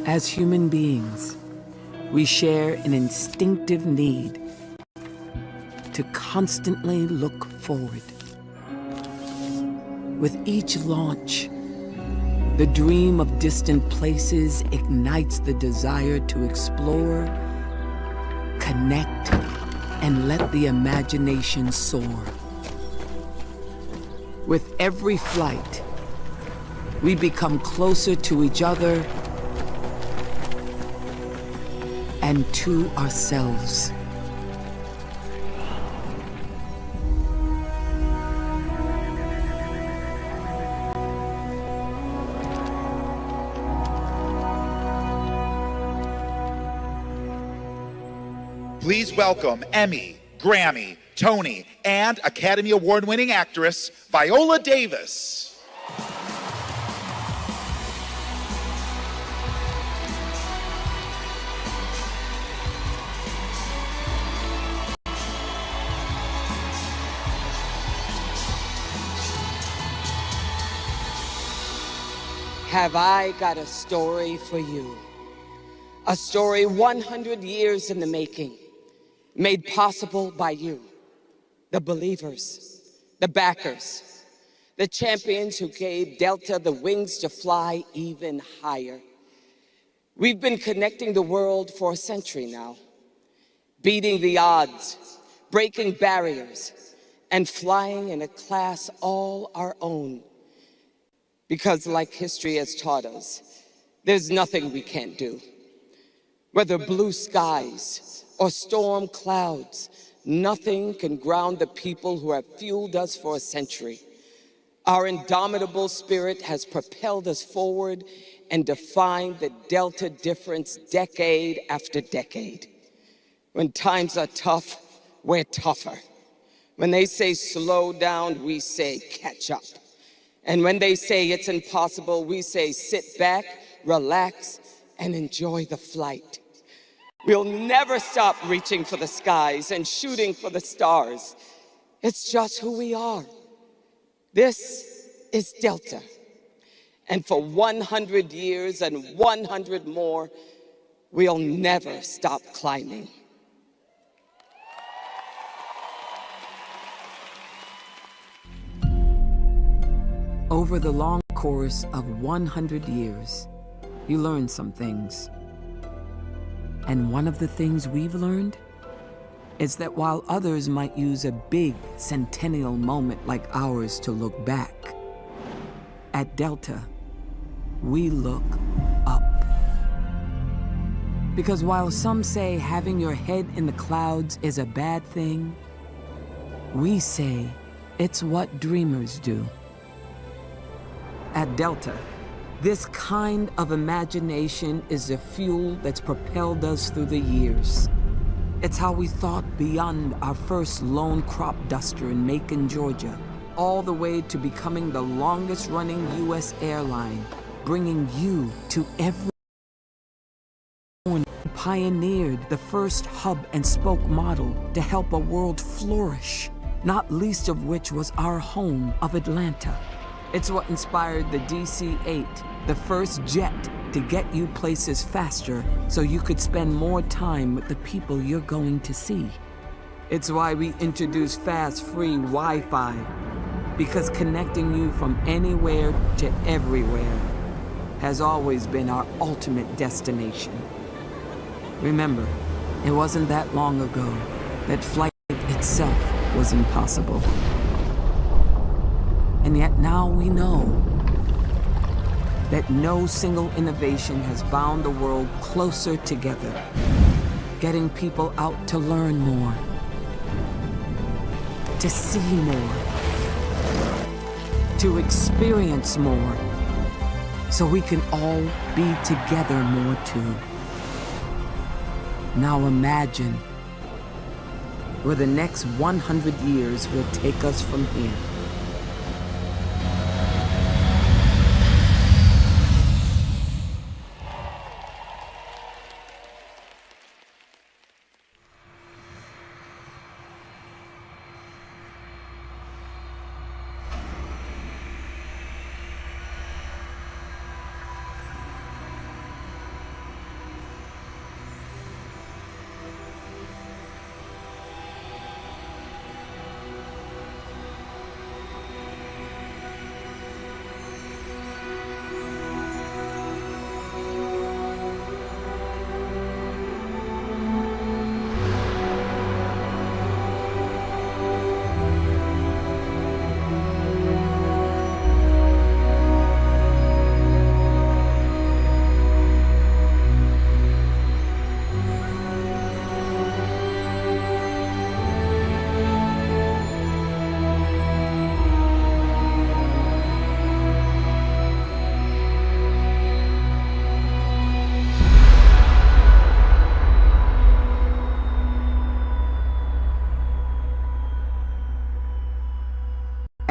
As human beings, we share an instinctive need to constantly look forward. With each launch, the dream of distant places ignites the desire to explore, connect, and let the imagination soar. With every flight, we become closer to each other and to ourselves. Please welcome Emmy, Grammy, Tony, and Academy Award-winning actress Viola Davis. Have I got a story for you? A story 100 years in the making, made possible by you, the believers, the backers, the champions who gave Delta the wings to fly even higher. We've been connecting the world for a century now, beating the odds, breaking barriers, and flying in a class all our own. Because like history has taught us, there's nothing we can't do. Whether blue skies or storm clouds, nothing can ground the people who have fueled us for a century. Our indomitable spirit has propelled us forward and defined the Delta difference decade after decade. When times are tough, we're tougher. When they say slow down, we say catch up. And when they say it's impossible, we say sit back, relax, and enjoy the flight. We'll never stop reaching for the skies and shooting for the stars. It's just who we are. This is Delta. And for 100 years and 100 more, we'll never stop climbing. Over the long course of 100 years, you learn some things. And one of the things we've learned is that while others might use a big centennial moment like ours to look back, at Delta, we look up. Because while some say having your head in the clouds is a bad thing, we say it's what dreamers do. At Delta, this kind of imagination is the fuel that's propelled us through the years. It's how we thought beyond our first lone crop duster in Macon, Georgia, all the way to becoming the longest-running U.S. airline, bringing you to every pioneered the first hub and spoke model to help a world flourish, not least of which was our home of Atlanta. It's what inspired the DC-8, the first jet to get you places faster so you could spend more time with the people you're going to see. It's why we introduced fast, free Wi-Fi, because connecting you from anywhere to everywhere has always been our ultimate destination. Remember, it wasn't that long ago that flight itself was impossible. And yet now we know that no single innovation has bound the world closer together, getting people out to learn more, to see more, to experience more, so we can all be together more too. Now imagine where the next 100 years will take us from here.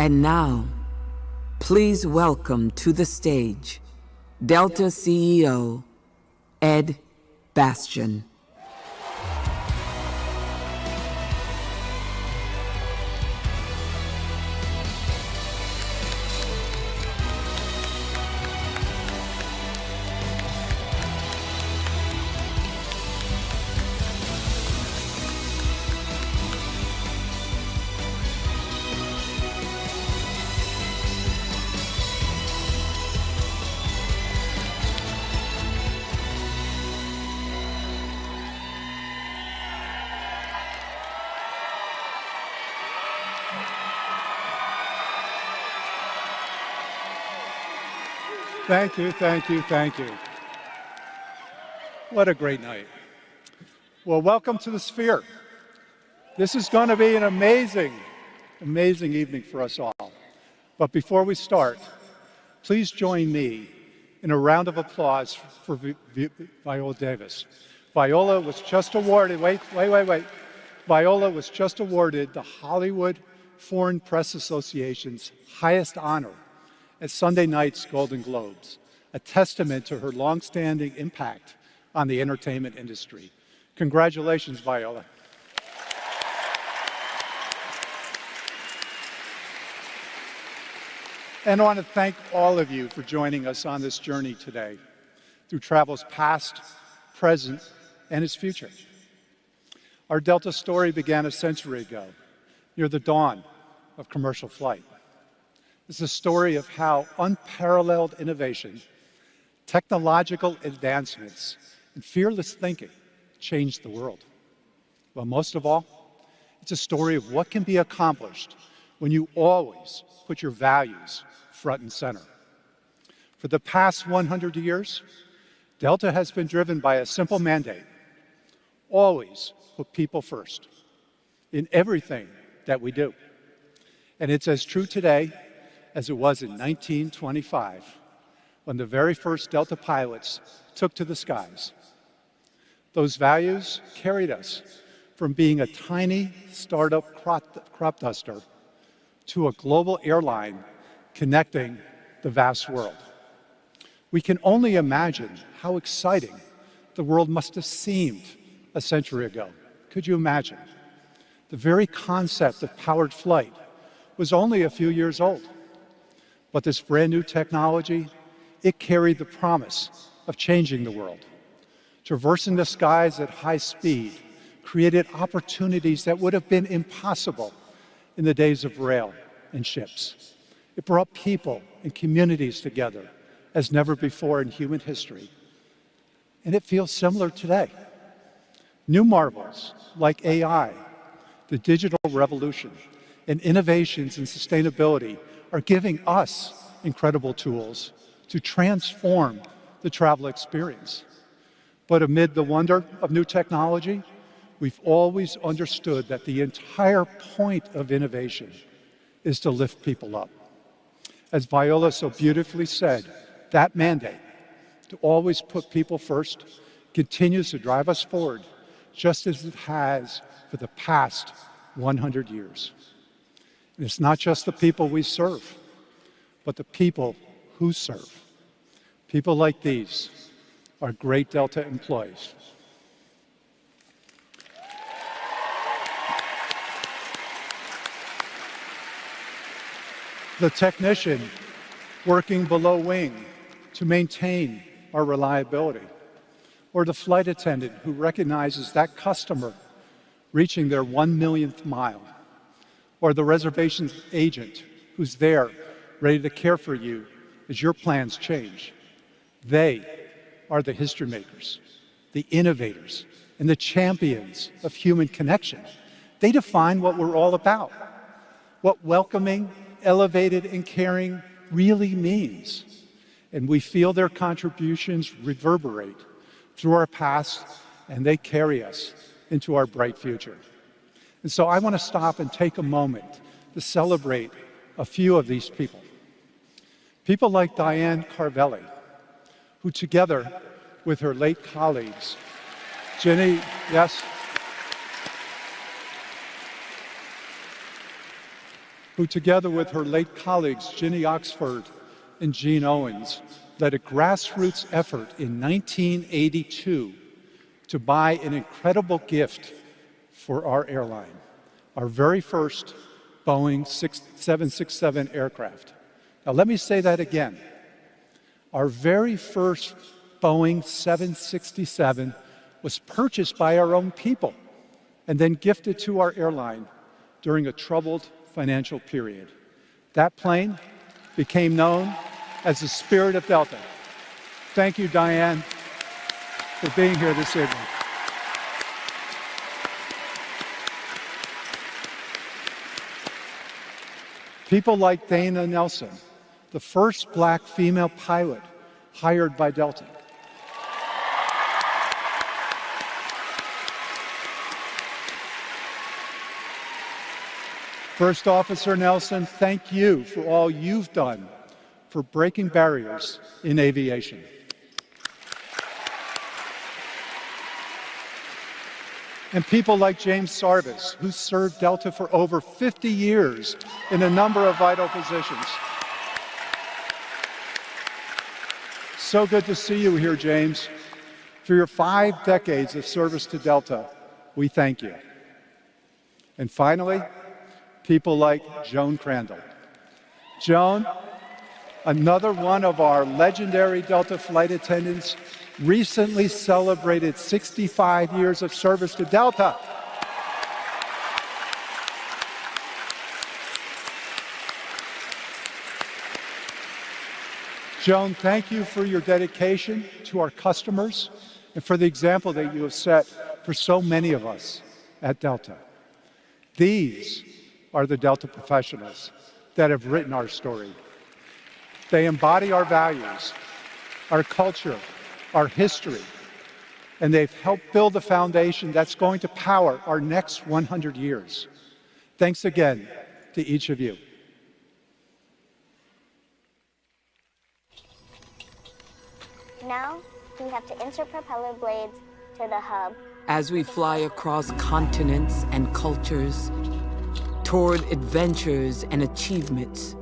And now, please welcome to the stage Delta CEO Ed Bastian. Thank you, thank you, thank you. What a great night. Well, welcome to the Sphere. This is going to be an amazing, amazing evening for us all. But before we start, please join me in a round of applause for Viola Davis. Viola was just awarded, wait. Viola was just awarded the Hollywood Foreign Press Association's highest honor at Sunday night's Golden Globes, a testament to her longstanding impact on the entertainment industry. Congratulations, Viola. And I want to thank all of you for joining us on this journey today through travel's past, present, and its future. Our Delta story began a century ago, near the dawn of commercial flight. It's a story of how unparalleled innovation, technological advancements, and fearless thinking changed the world. But most of all, it's a story of what can be accomplished when you always put your values front and center. For the past 100 years, Delta has been driven by a simple mandate: always put people first in everything that we do. And it's as true today as it was in 1925, when the very first Delta pilots took to the skies. Those values carried us from being a tiny startup crop duster to a global airline connecting the vast world. We can only imagine how exciting the world must have seemed a century ago. Could you imagine? The very concept of powered flight was only a few years old. But this brand new technology, it carried the promise of changing the world. Traversing the skies at high speed created opportunities that would have been impossible in the days of rail and ships. It brought people and communities together as never before in human history. And it feels similar today. New marvels like AI, the digital revolution, and innovations in sustainability are giving us incredible tools to transform the travel experience. But amid the wonder of new technology, we've always understood that the entire point of innovation is to lift people up. As Viola so beautifully said, that mandate to always put people first continues to drive us forward, just as it has for the past 100 years. And it's not just the people we serve, but the people who serve. People like these are great Delta employees. The technician working below wing to maintain our reliability, or the flight attendant who recognizes that customer reaching their 1 millionth mile, or the reservations agent who's there ready to care for you as your plans change. They are the history makers, the innovators, and the champions of human connection. They define what we're all about, what welcoming, elevated, and caring really means. And we feel their contributions reverberate through our past, and they carry us into our bright future. And so I want to stop and take a moment to celebrate a few of these people. People like Diane Carvelli, who together with her late colleagues, Ginny, yes? who together with her late colleagues Ginny Oxford and Jean Owens led a grassroots effort in 1982 to buy an incredible gift for our airline, our very first Boeing 767 aircraft. Now let me say that again. Our very first Boeing 767 was purchased by our own people and then gifted to our airline during a troubled financial period. That plane became known as the Spirit of Delta. Thank you, Diane, for being here this evening. People like Dana Nelson, the first black female pilot hired by Delta. First Officer Nelson, thank you for all you've done for breaking barriers in aviation. And people like James Sarvis, who served Delta for over 50 years in a number of vital positions. So good to see you here, James. For your 5 decades of service to Delta, we thank you. And finally, people like Joan Crandall. Joan, another one of our legendary Delta flight attendants, recently celebrated 65 years of service to Delta. Joan, thank you for your dedication to our customers and for the example that you have set for so many of us at Delta. These are the Delta professionals that have written our story. They embody our values, our culture, our history, and they've helped build the foundation that's going to power our next 100 years. Thanks again to each of you. Now, we have to insert propeller blades to the hub. As we fly across continents and cultures, toward adventures and achievements,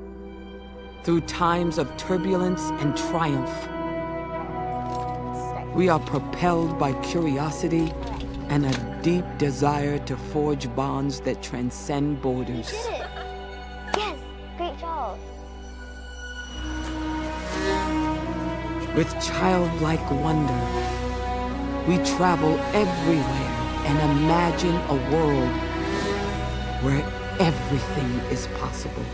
through times of turbulence and triumph, we are propelled by curiosity and a deep desire to forge bonds that transcend borders. You did it! Yes! Great job! With childlike wonder, we travel everywhere and imagine a world where everything is possible.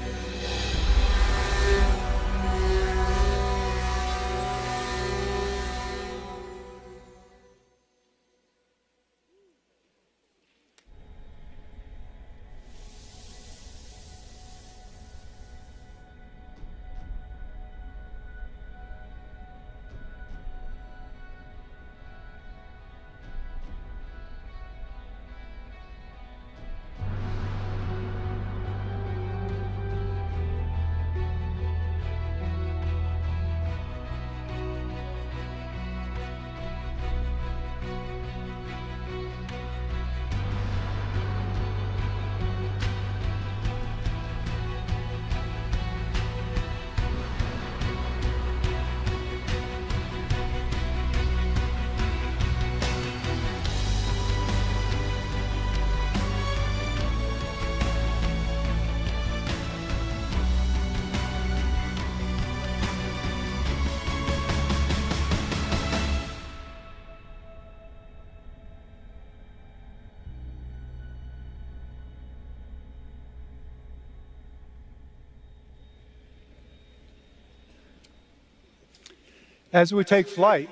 As we take flight,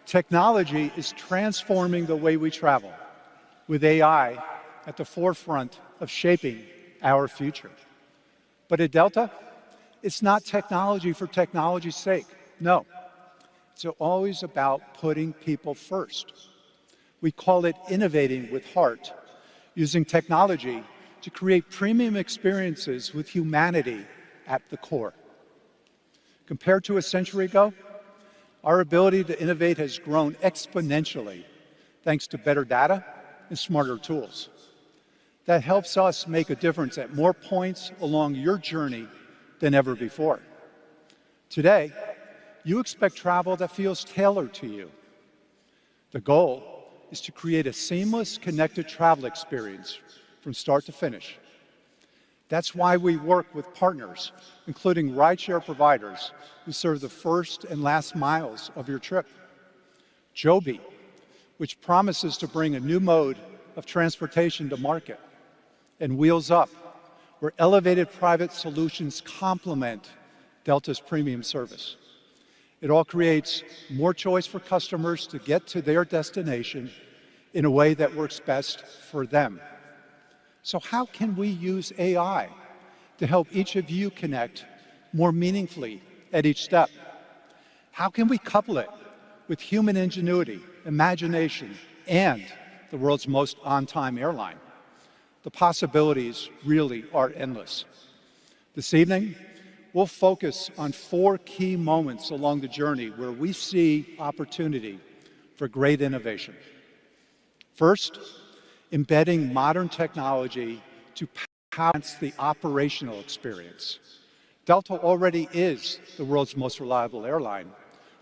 technology is transforming the way we travel, with AI at the forefront of shaping our future. But at Delta, it's not technology for technology's sake. No, it's always about putting people first. We call it innovating with heart, using technology to create premium experiences with humanity at the core. Compared to a century ago, our ability to innovate has grown exponentially thanks to better data and smarter tools. that helps us make a difference at more points along your journey than ever before. Today, you expect travel that feels tailored to you. The goal is to create a seamless, connected travel experience from start to finish. That's why we work with partners, including rideshare providers who serve the first and last miles of your trip. Joby, which promises to bring a new mode of transportation to market. And Wheels Up, where elevated private solutions complement Delta's premium service. It all creates more choice for customers to get to their destination in a way that works best for them. So how can we use AI to help each of you connect more meaningfully at each step? How can we couple it with human ingenuity, imagination, and the world's most on-time airline? The possibilities really are endless. This evening, we'll focus on 4 key moments along the journey where we see opportunity for great innovation. First, embedding modern technology to enhance the operational experience. Delta already is the world's most reliable airline,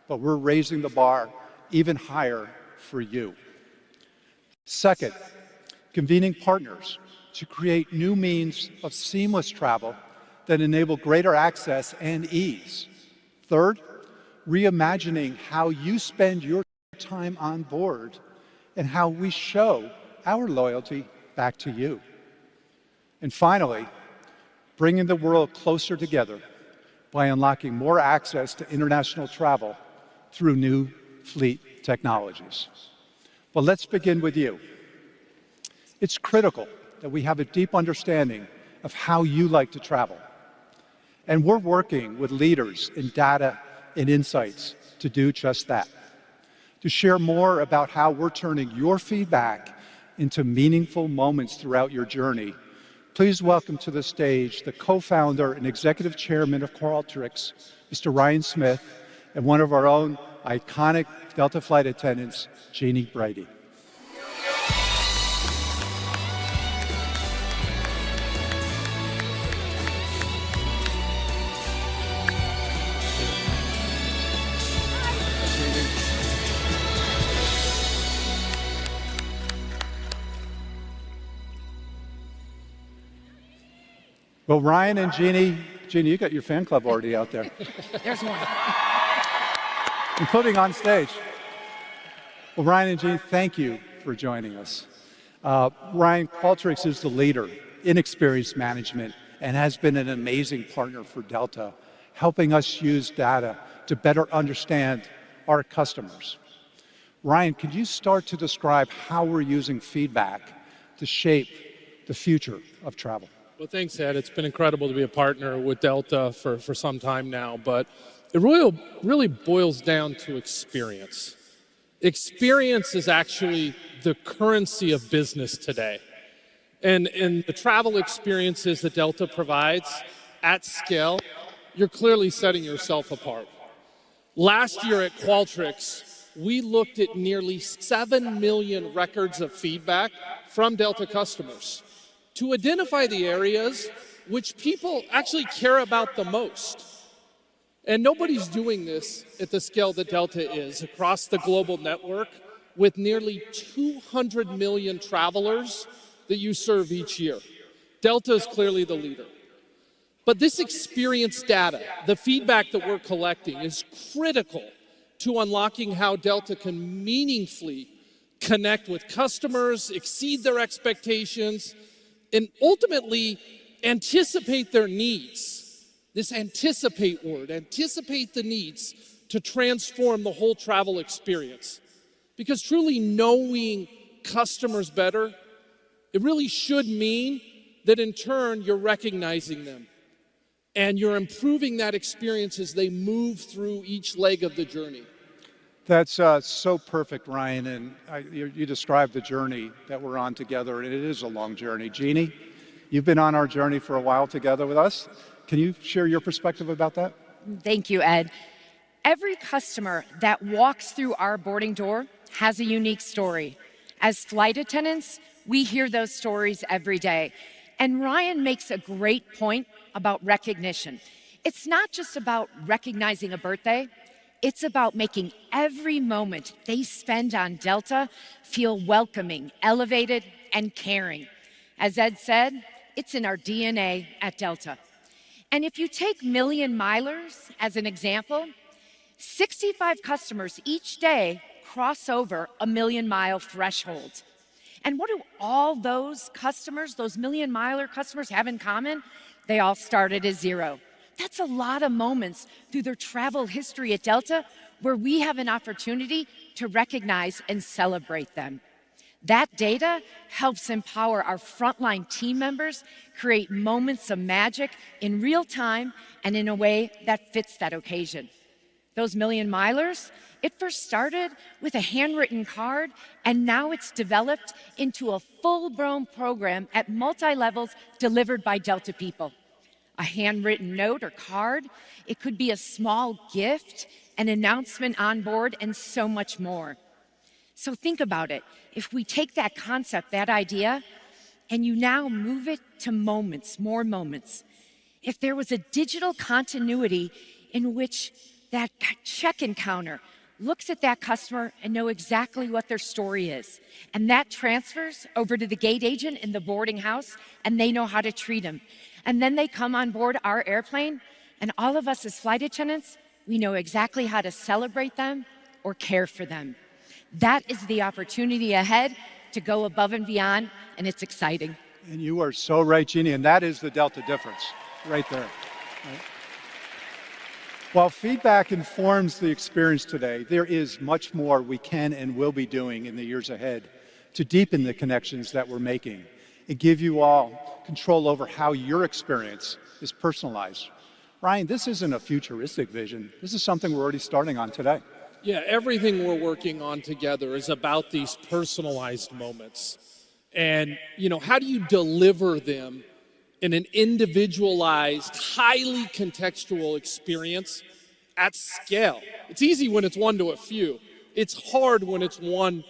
but we're raising the bar even higher for you. Second, convening partners to create new means of seamless travel that enable greater access and ease. Third, reimagining how you spend your time on board and how we show our loyalty back to you. And finally, bringing the world closer together by unlocking more access to international travel through new fleet technologies. But let's begin with you. It's critical that we have a deep understanding of how you like to travel. And we're working with leaders in data and insights to do just that. To share more about how we're turning your feedback into meaningful moments throughout your journey, please welcome to the stage the co-founder and executive chairman of Qualtrics, Mr. Ryan Smith, and one of our own iconic Delta flight attendants, Jeannie Brady. Well, Ryan and Jeannie, you got your fan club already out there. There's one. Including on stage. Well, Ryan and Jeannie, thank you for joining us. Ryan, Qualtrics is the leader in experience management and has been an amazing partner for Delta, helping us use data to better understand our customers. Ryan, could you start to describe how we're using feedback to shape the future of travel? Well, thanks, Ed. It's been incredible to be a partner with Delta for some time now, but it really boils down to experience. Experience is actually the currency of business today. And in the travel experiences that Delta provides at scale, you're clearly setting yourself apart. Last year at Qualtrics, we looked at nearly 7 million records of feedback from Delta customers to identify the areas which people actually care about the most. And nobody's doing this at the scale that Delta is across the global network with nearly 200 million travelers that you serve each year. Delta is clearly the leader. But this experience data, the feedback that we're collecting, is critical to unlocking how Delta can meaningfully connect with customers, exceed their expectations, and ultimately anticipate their needs. This anticipate word, anticipate the needs to transform the whole travel experience. Because truly knowing customers better, it really should mean that in turn you're recognizing them and you're improving that experience as they move through each leg of the journey. That's so perfect, Ryan, and you described the journey that we're on together, and it is a long journey. Jeannie, you've been on our journey for a while together with us. Can you share your perspective about that? Thank you, Ed. Every customer that walks through our boarding door has a unique story, As flight attendants, we hear those stories every day. And Ryan makes a great point about recognition. It's not just about recognizing a birthday, it's about making every moment they spend on Delta feel welcoming, elevated, and caring. As Ed said, it's in our DNA at Delta. And if you take million milers as an example, 65 customers each day cross over a million-mile threshold. And what do all those customers, those million-miler customers, have in common? They all started as zero. That's a lot of moments through their travel history at Delta where we have an opportunity to recognize and celebrate them. That data helps empower our frontline team members create moments of magic in real time and in a way that fits that occasion. Those million milers, it first started with a handwritten card, and now it's developed into a full-blown program at multi-levels delivered by Delta people. A handwritten note or card, it could be a small gift, an announcement on board, and so much more. So think about it. If we take that concept, that idea, and you now move it to moments, more moments. If there was a digital continuity in which that check-in counter looks at that customer and know exactly what their story is, and that transfers over to the gate agent in the boarding house, and they know how to treat them. And then they come on board our airplane, and all of us as flight attendants, we know exactly how to celebrate them or care for them. That is the opportunity ahead to go above and beyond, and it's exciting. And you are so right, Jeannie, and that is the Delta difference right there. Right? While feedback informs the experience today, there is much more we can and will be doing in the years ahead to deepen the connections that we're making and give you all control over how your experience is personalized. Ryan, this isn't a futuristic vision. This is something we're already starting on today. Yeah, everything we're working on together is about these personalized moments. And, how do you deliver them in an individualized, highly contextual experience at scale? It's easy when it's one to a few. It's hard when it's one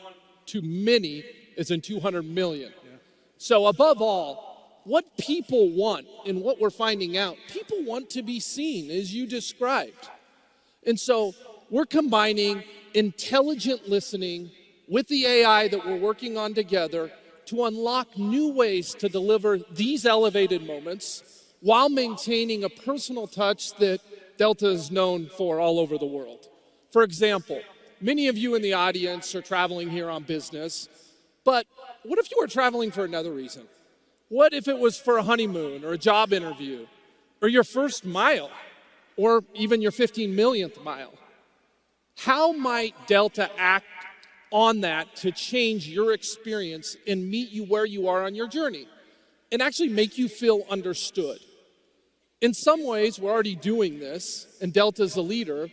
to many, as in 200 million. Yeah. So above all, what people want and what we're finding out, people want to be seen, as you described. And so we're combining intelligent listening with the AI that we're working on together to unlock new ways to deliver these elevated moments while maintaining a personal touch that Delta is known for all over the world. For example, many of you in the audience are traveling here on business, but what if you were traveling for another reason? What if it was for a honeymoon or a job interview or your first mile or even your 15 millionth mile? How might Delta act on that to change your experience and meet you where you are on your journey and actually make you feel understood? In some ways, we're already doing this, and Delta's a leader,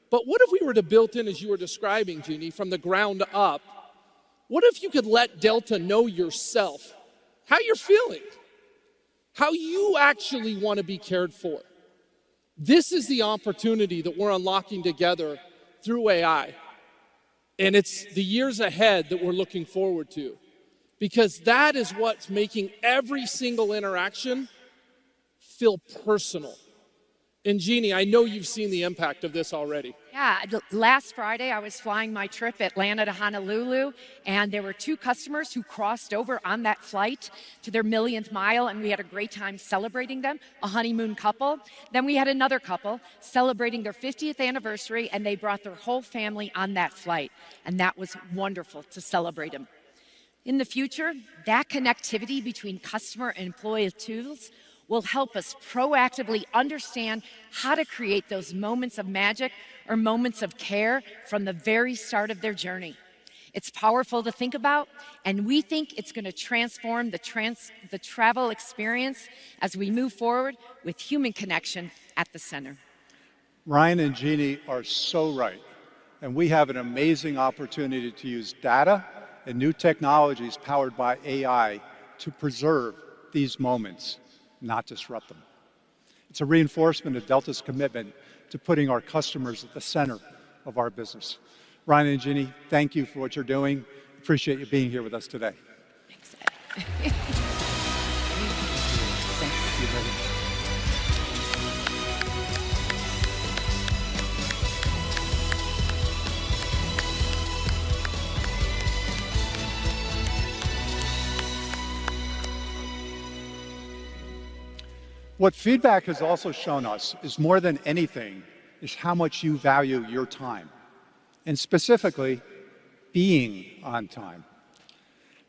but what if we were to build in, as you were describing, Jeannie, from the ground up, what if you could let Delta know yourself, how you're feeling, how you actually want to be cared for? This is the opportunity that we're unlocking together through AI. And it's the years ahead that we're looking forward to, because that is what's making every single interaction feel personal. And Jeannie, I know you've seen the impact of this already. Yeah, last Friday I was flying my trip Atlanta to Honolulu, and there were 2 customers who crossed over on that flight to their millionth mile, and we had a great time celebrating them, a honeymoon couple. Then we had another couple celebrating their 50th anniversary, and they brought their whole family on that flight, and that was wonderful to celebrate them. In the future, that connectivity between customer and employee tools will help us proactively understand how to create those moments of magic or moments of care from the very start of their journey. It's powerful to think about, and we think it's going to transform the travel experience as we move forward with human connection at the center. Ryan and Jeannie are so right, and we have an amazing opportunity to use data and new technologies powered by AI to preserve these moments, not disrupt them. It's a reinforcement of Delta's commitment to putting our customers at the center of our business. Ryan and Jeannie, thank you for what you're doing. appreciate you being here with us today. Thanks. What feedback has also shown us is more than anything is how much you value your time, and specifically, being on time.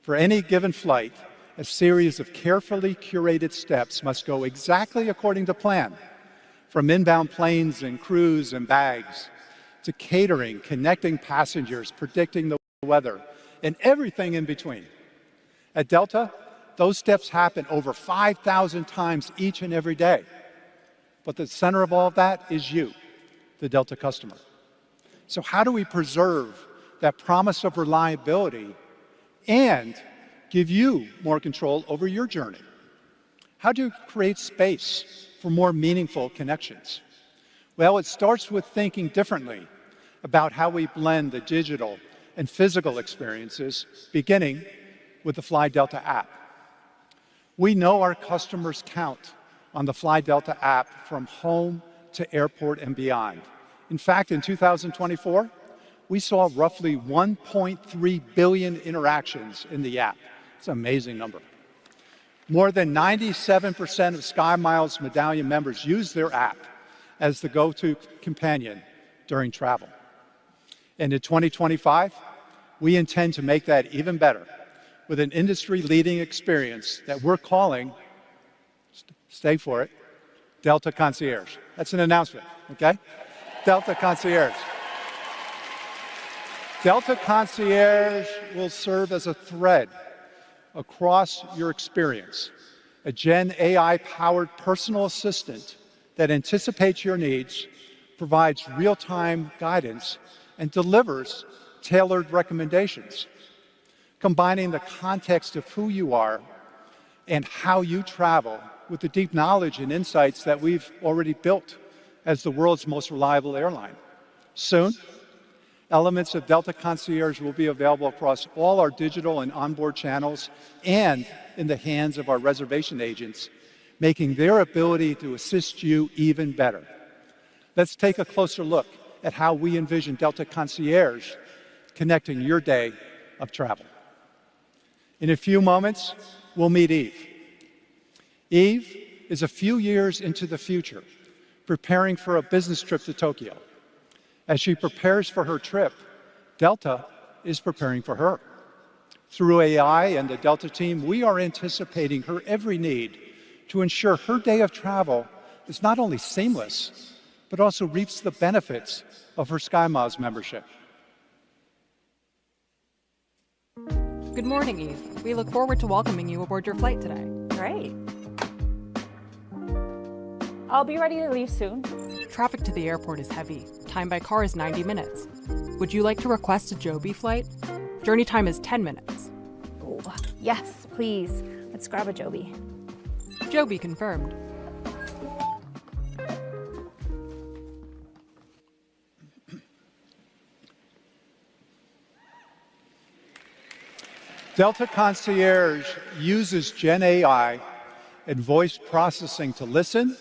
For any given flight, a series of carefully curated steps must go exactly according to plan, from inbound planes and crews and bags, to catering, connecting passengers, predicting the weather, and everything in between. At Delta, those steps happen over 5,000 times each and every day. But the center of all of that is you, the Delta customer. So how do we preserve that promise of reliability and give you more control over your journey? How do you create space for more meaningful connections? Well, it starts with thinking differently about how we blend the digital and physical experiences, beginning with the Fly Delta app. We know our customers count on the Fly Delta app from home to airport and beyond. In fact, in 2024, we saw roughly 1.3 billion interactions in the app. It's an amazing number. More than 97% of SkyMiles Medallion members use their app as the go-to companion during travel. And in 2025, we intend to make that even better with an industry-leading experience that we're calling, stay for it, Delta Concierge. That's an announcement, okay? Delta Concierge. Delta Concierge will serve as a thread across your experience, a Gen AI-powered personal assistant that anticipates your needs, provides real-time guidance, and delivers tailored recommendations, combining the context of who you are and how you travel with the deep knowledge and insights that we've already built as the world's most reliable airline. Soon, elements of Delta Concierge will be available across all our digital and onboard channels and in the hands of our reservation agents, making their ability to assist you even better. Let's take a closer look at how we envision Delta Concierge connecting your day of travel. In a few moments, we'll meet Eve. Eve is a few years into the future, preparing for a business trip to Tokyo. As she prepares for her trip, Delta is preparing for her. Through AI and the Delta team, we are anticipating her every need to ensure her day of travel is not only seamless, but also reaps the benefits of her SkyMiles membership. Good morning, Eve. We look forward to welcoming you aboard your flight today. Great. I'll be ready to leave soon. Traffic to the airport is heavy. Time by car is 90 minutes. Would you like to request a Joby flight? Journey time is 10 minutes. Oh, yes, please. Let's grab a Joby. Joby confirmed. Delta Concierge uses Gen AI and voice processing to listen,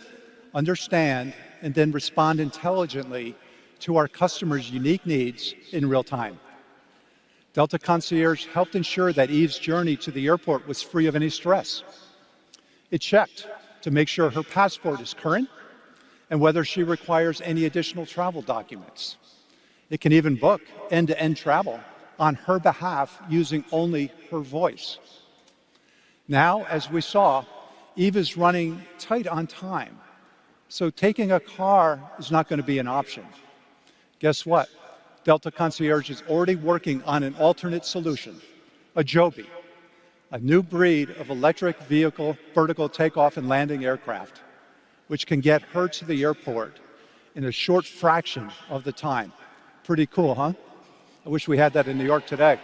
understand, and then respond intelligently to our customers' unique needs in real time. Delta Concierge helped ensure that Eve's journey to the airport was free of any stress. It checked to make sure her passport is current and whether she requires any additional travel documents. It can even book end-to-end travel on her behalf using only her voice. Now, as we saw, Eve is running tight on time, so taking a car is not going to be an option. Guess what? Delta Concierge is already working on an alternate solution, a Joby, a new breed of electric vehicle vertical takeoff and landing aircraft, which can get her to the airport in a short fraction of the time. Pretty cool, huh? I wish we had that in New York today.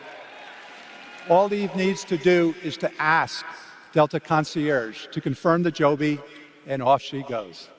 All Eve needs to do is to ask Delta Concierge to confirm the Joby, and off she goes.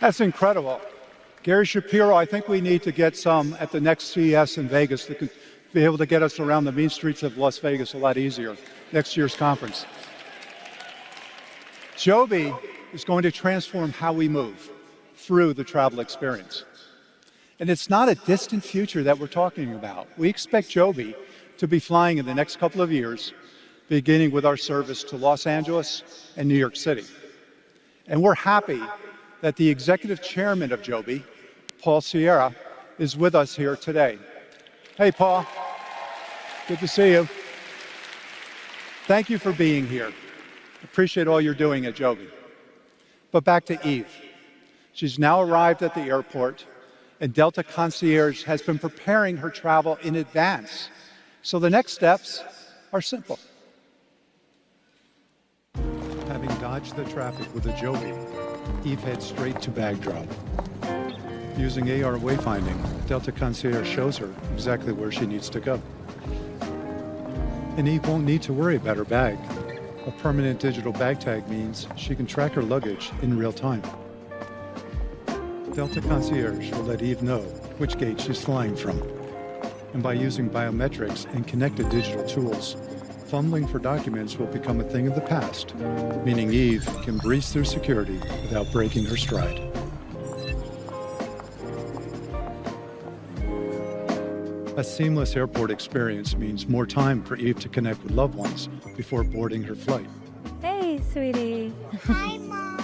That's incredible. Gary Shapiro, I think we need to get some at the next CES in Vegas that could be able to get us around the mean streets of Las Vegas a lot easier next year's conference. Joby is going to transform how we move through the travel experience. And it's not a distant future that we're talking about. We expect Joby to be flying in the next couple of years, beginning with our service to Los Angeles and New York City. And we're happy that the executive chairman of Joby, Paul Sierra, is with us here today. Hey, Paul. Good to see you. Thank you for being here. Appreciate all you're doing at Joby. But back to Eve. She's now arrived at the airport, and Delta Concierge has been preparing her travel in advance. So the next steps are simple. Having dodged the traffic with a Joby, Eve heads straight to bag drop. Using AR wayfinding, Delta Concierge shows her exactly where she needs to go. And Eve won't need to worry about her bag. A permanent digital bag tag means she can track her luggage in real time. Delta Concierge will let Eve know which gate she's flying from. And by using biometrics and connected digital tools, fumbling for documents will become a thing of the past, meaning Eve can breeze through security without breaking her stride. A seamless airport experience means more time for Eve to connect with loved ones before boarding her flight. Hey, sweetie. Hi, Mommy.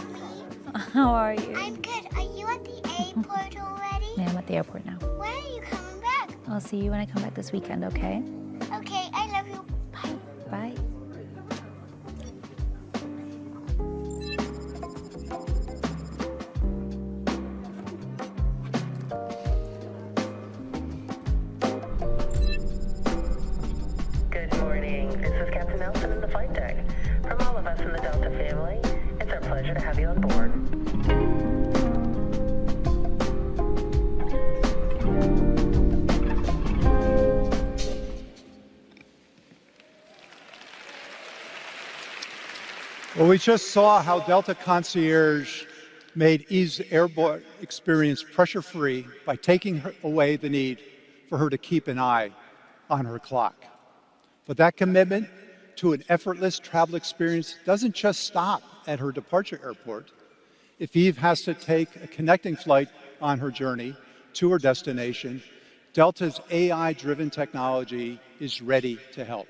How are you? I'm good. Are you at the airport already? Yeah, I'm at the airport now. When are you coming back? I'll see you when I come back this weekend, okay? Okay, I love you. Bye. Bye. Good morning. This is Captain Nelson in the flight deck. From all of us in the Delta family, it's our pleasure to have you on board. Well, we just saw how Delta Concierge made Eve's airport experience pressure-free by taking away the need for her to keep an eye on her clock. But that commitment to an effortless travel experience doesn't just stop at her departure airport. If Eve has to take a connecting flight on her journey to her destination, Delta's AI-driven technology is ready to help.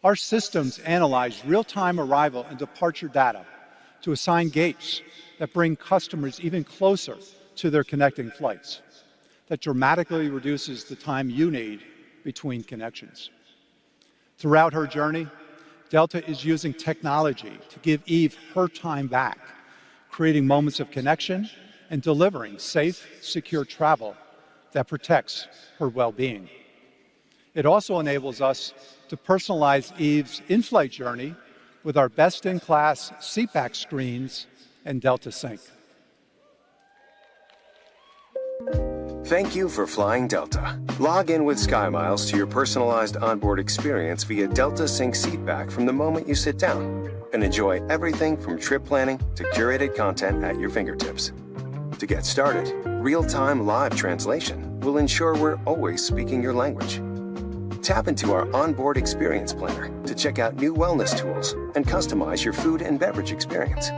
Our systems analyze real-time arrival and departure data to assign gates that bring customers even closer to their connecting flights. That dramatically reduces the time you need between connections. Throughout her journey, Delta is using technology to give Eve her time back, creating moments of connection and delivering safe, secure travel that protects her well-being. It also enables us to personalize Eve's in-flight journey with our best-in-class seatback screens and Delta Sync. Thank you for flying Delta. Log in with SkyMiles to your personalized onboard experience via Delta Sync seatback from the moment you sit down, and enjoy everything from trip planning to curated content at your fingertips. To get started, real-time live translation will ensure we're always speaking your language. Tap into our onboard experience planner to check out new wellness tools and customize your food and beverage experience.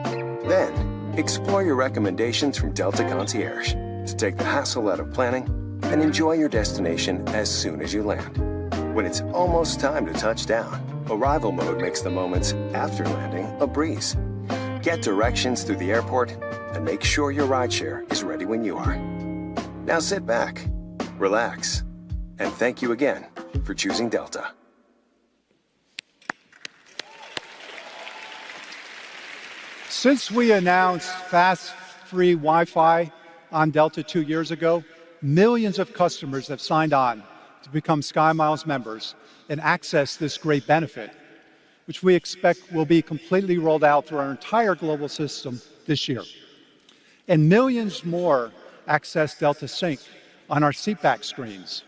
Then, explore your recommendations from Delta Concierge to take the hassle out of planning and enjoy your destination as soon as you land. When it's almost time to touch down, arrival mode makes the moments after landing a breeze. Get directions through the airport and make sure your rideshare is ready when you are. Now sit back, relax, and thank you again for choosing Delta. Since we announced fast, free Wi-Fi on Delta 2 years ago, millions of customers have signed on to become SkyMiles members and access this great benefit, which we expect will be completely rolled out through our entire global system this year. And millions more access Delta Sync on our seatback screens.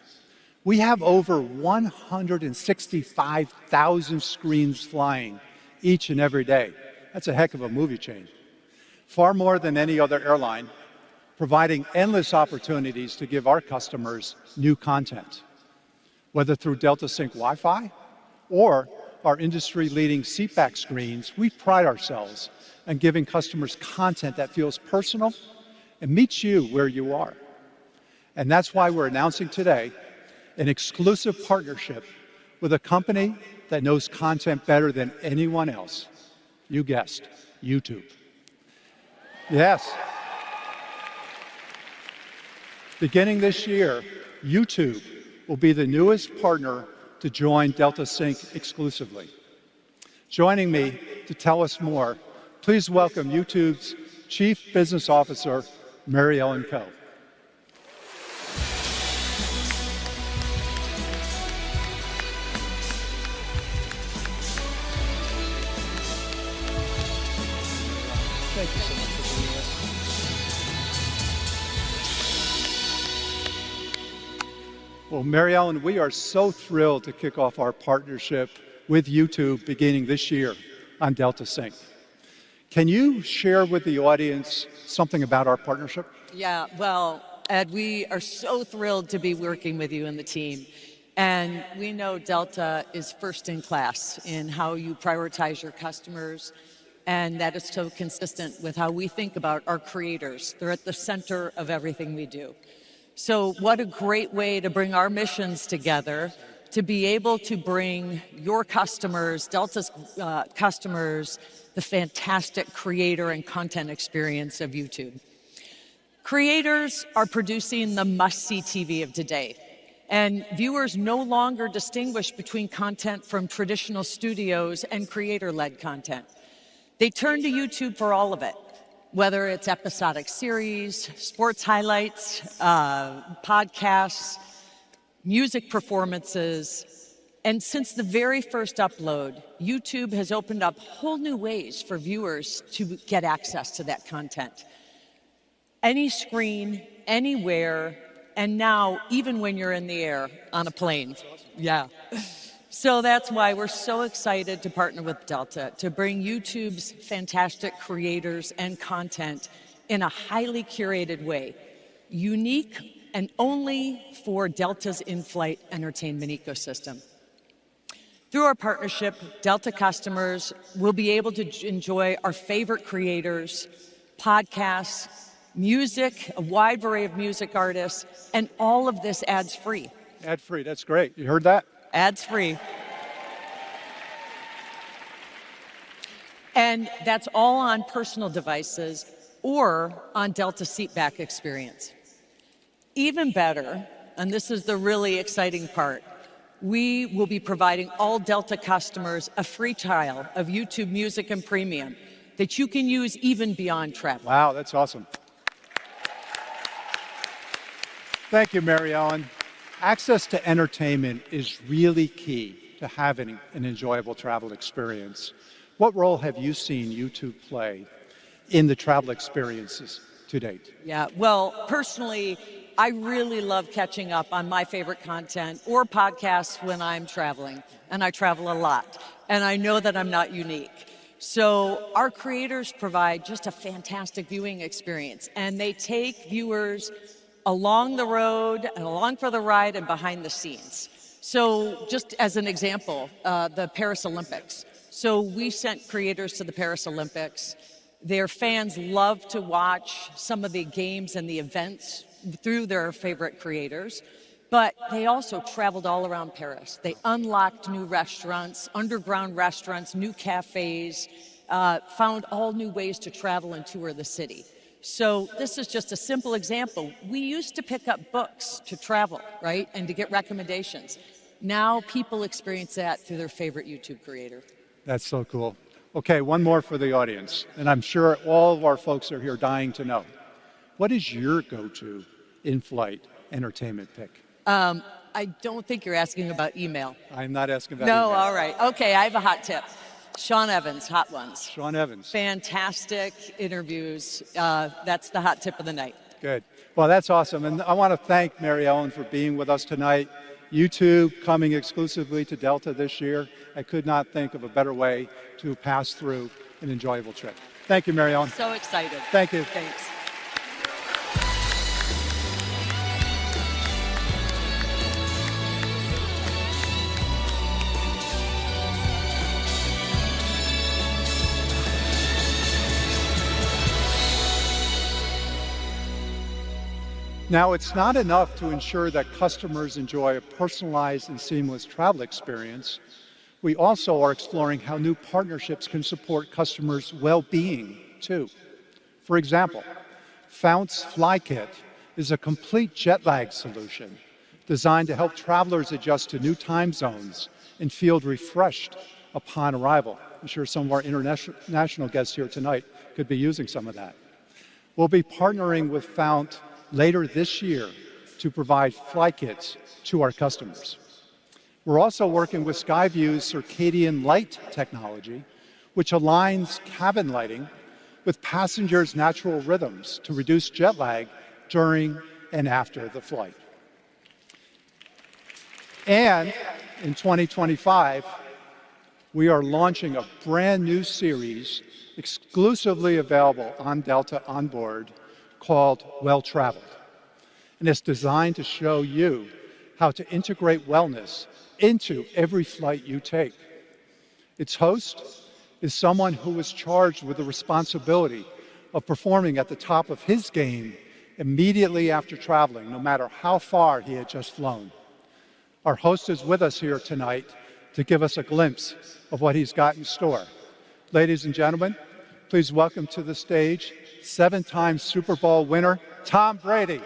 We have over 165,000 screens flying each and every day. That's a heck of a movie chain. Far more than any other airline, providing endless opportunities to give our customers new content, whether through Delta Sync Wi-Fi or our industry-leading seatback screens. We pride ourselves on giving customers content that feels personal and meets you where you are. And that's why we're announcing today an exclusive partnership with a company that knows content better than anyone else. You guessed, YouTube. Yes. Beginning this year, YouTube will be the newest partner to join Delta Sync exclusively. Joining me to tell us more, please welcome YouTube's Chief Business Officer, Mary Ellen Coe. Thank you so much for being with us. Well, Mary Ellen, we are so thrilled to kick off our partnership with YouTube beginning this year on Delta Sync. Can you share with the audience something about our partnership? Yeah, well, Ed, we are so thrilled to be working with you and the team. And we know Delta is first in class in how you prioritize your customers, and that is so consistent with how we think about our creators. They're at the center of everything we do. So what a great way to bring our missions together, to be able to bring your customers, Delta's customers, the fantastic creator and content experience of YouTube. Creators are producing the must-see TV of today, and viewers no longer distinguish between content from traditional studios and creator-led content. They turn to YouTube for all of it, whether it's episodic series, sports highlights, podcasts, music performances. And since the very first upload, YouTube has opened up whole new ways for viewers to get access to that content. Any screen, anywhere, and now even when you're in the air on a plane. Yeah. So that's why we're so excited to partner with Delta to bring YouTube's fantastic creators and content in a highly curated way, unique and only for Delta's in-flight entertainment ecosystem. Through our partnership, Delta customers will be able to enjoy our favorite creators, podcasts, music, a wide variety of music artists, and all of this ads-free. Ad-free, that's great. You heard that? Ads-free. And that's all on personal devices or on Delta seatback experience. Even better, and this is the really exciting part, we will be providing all Delta customers a free trial of YouTube Music and Premium that you can use even beyond travel. Wow, that's awesome. Thank you, Mary Ellen. Access to entertainment is really key to having an enjoyable travel experience. What role have you seen YouTube play in the travel experiences to date? Yeah, well, personally, I really love catching up on my favorite content or podcasts when I'm traveling, and I travel a lot, and I know that I'm not unique. So our creators provide just a fantastic viewing experience, and they take viewers along the road, and along for the ride, and behind the scenes. So just as an example, the Paris Olympics. So we sent creators to the Paris Olympics. Their fans love to watch some of the games and the events through their favorite creators, but they also traveled all around Paris. They unlocked new restaurants, underground restaurants, new cafes, found all new ways to travel and tour the city. So this is just a simple example. We used to pick up books to travel, right, and to get recommendations. Now people experience that through their favorite YouTube creator. That's so cool. Okay, one more for the audience, and I'm sure all of our folks are here dying to know. What is your go-to in-flight entertainment pick? I don't think you're asking about email. I'm not asking about No, email. all right. Okay, I have a hot tip. Sean Evans, Hot Ones. Sean Evans. Fantastic interviews. That's the hot tip of the night. Good. Well, that's awesome. And I want to thank Mary Ellen for being with us tonight. YouTube coming exclusively to Delta this year. I could not think of a better way to pass through an enjoyable trip. Thank you, Mary Ellen. So excited. Thank you. Thanks. Now, it's not enough to ensure that customers enjoy a personalized and seamless travel experience. We also are exploring how new partnerships can support customers' well-being, too. For example, Fount's FlyKit is a complete jet lag solution designed to help travelers adjust to new time zones and feel refreshed upon arrival. I'm sure some of our international guests here tonight could be using some of that. We'll be partnering with Fount later this year to provide FlyKits to our customers. We're also working with Skyview's circadian light technology, which aligns cabin lighting with passengers' natural rhythms to reduce jet lag during and after the flight. And in 2025, we are launching a brand new series exclusively available on Delta Onboard called Well Traveled. And it's designed to show you how to integrate wellness into every flight you take. Its host is someone who is charged with the responsibility of performing at the top of his game immediately after traveling, no matter how far he had just flown. Our host is with us here tonight to give us a glimpse of what he's got in store. Ladies and gentlemen, please welcome to the stage 7-time Super Bowl winner, Tom Brady.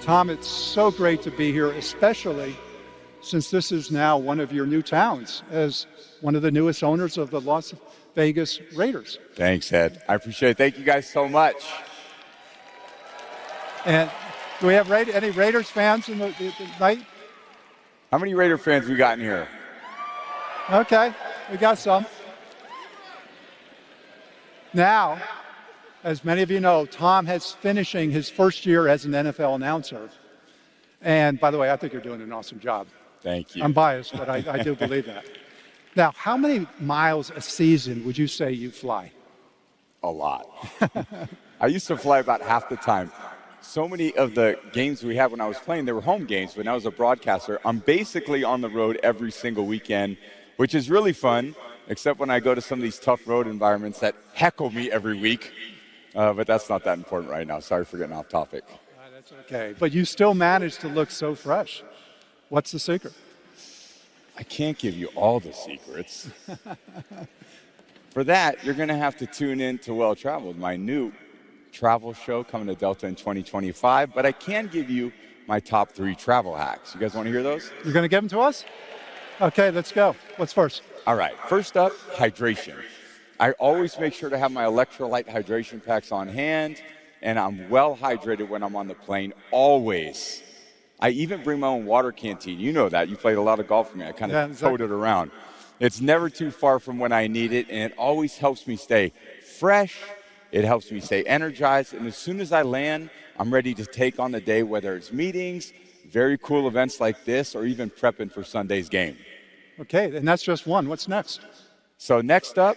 Tom, it's so great to be here, especially since this is now one of your new towns as one of the newest owners of the Las Vegas Raiders. Thanks, Ed. I appreciate it. Thank you guys so much. And do we have any Raiders fans in the night? How many Raider fans we got in here? Okay, we got some. Now, as many of you know, Tom is finishing his first year as an NFL announcer. And by the way, I think you're doing an awesome job. Thank you. I'm biased, but I do believe that. Now, how many miles a season would you say you fly? A lot. I used to fly about half the time. So many of the games we had when I was playing, they were home games, but now as a broadcaster, I'm basically on the road every single weekend, which is really fun, except when I go to some of these tough road environments that heckle me every week. But that's not that important right now. Sorry for getting off topic. That's okay. But you still manage to look so fresh. What's the secret? I can't give you all the secrets. For that, you're going to have to tune in to Well Traveled, my new travel show coming to Delta in 2025. But I can give you my top 3 travel hacks. You guys want to hear those? You're going to give them to us? Okay, let's go. What's first? All right. First up, hydration. I always make sure to have my electrolyte hydration packs on hand, and I'm well hydrated when I'm on the plane, always. I even bring my own water canteen. You know that. You played a lot of golf with me. I kind of tote it around. It's never too far from when I need it, and it always helps me stay fresh. It helps me stay energized, and as soon as I land, I'm ready to take on the day, whether it's meetings, very cool events like this, or even prepping for Sunday's game. Okay, and that's just one. What's next? So next up,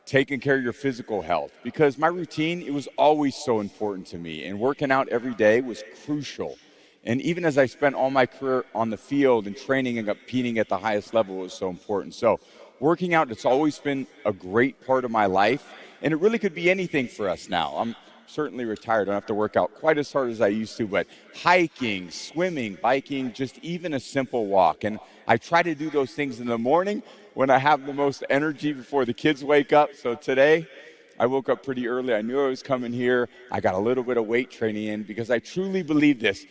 taking care of your physical health, because my routine, it was always so important to me, and working out every day was crucial. And even as I spent all my career on the field and training and competing at the highest level, was so important. So working out, it's always been a great part of my life, and it really could be anything for us now. I'm certainly retired. I don't have to work out quite as hard as I used to, but hiking, swimming, biking, just even a simple walk. And I try to do those things in the morning when I have the most energy before the kids wake up. So today, I woke up pretty early. I knew I was coming here. I got a little bit of weight training in because I truly believe this.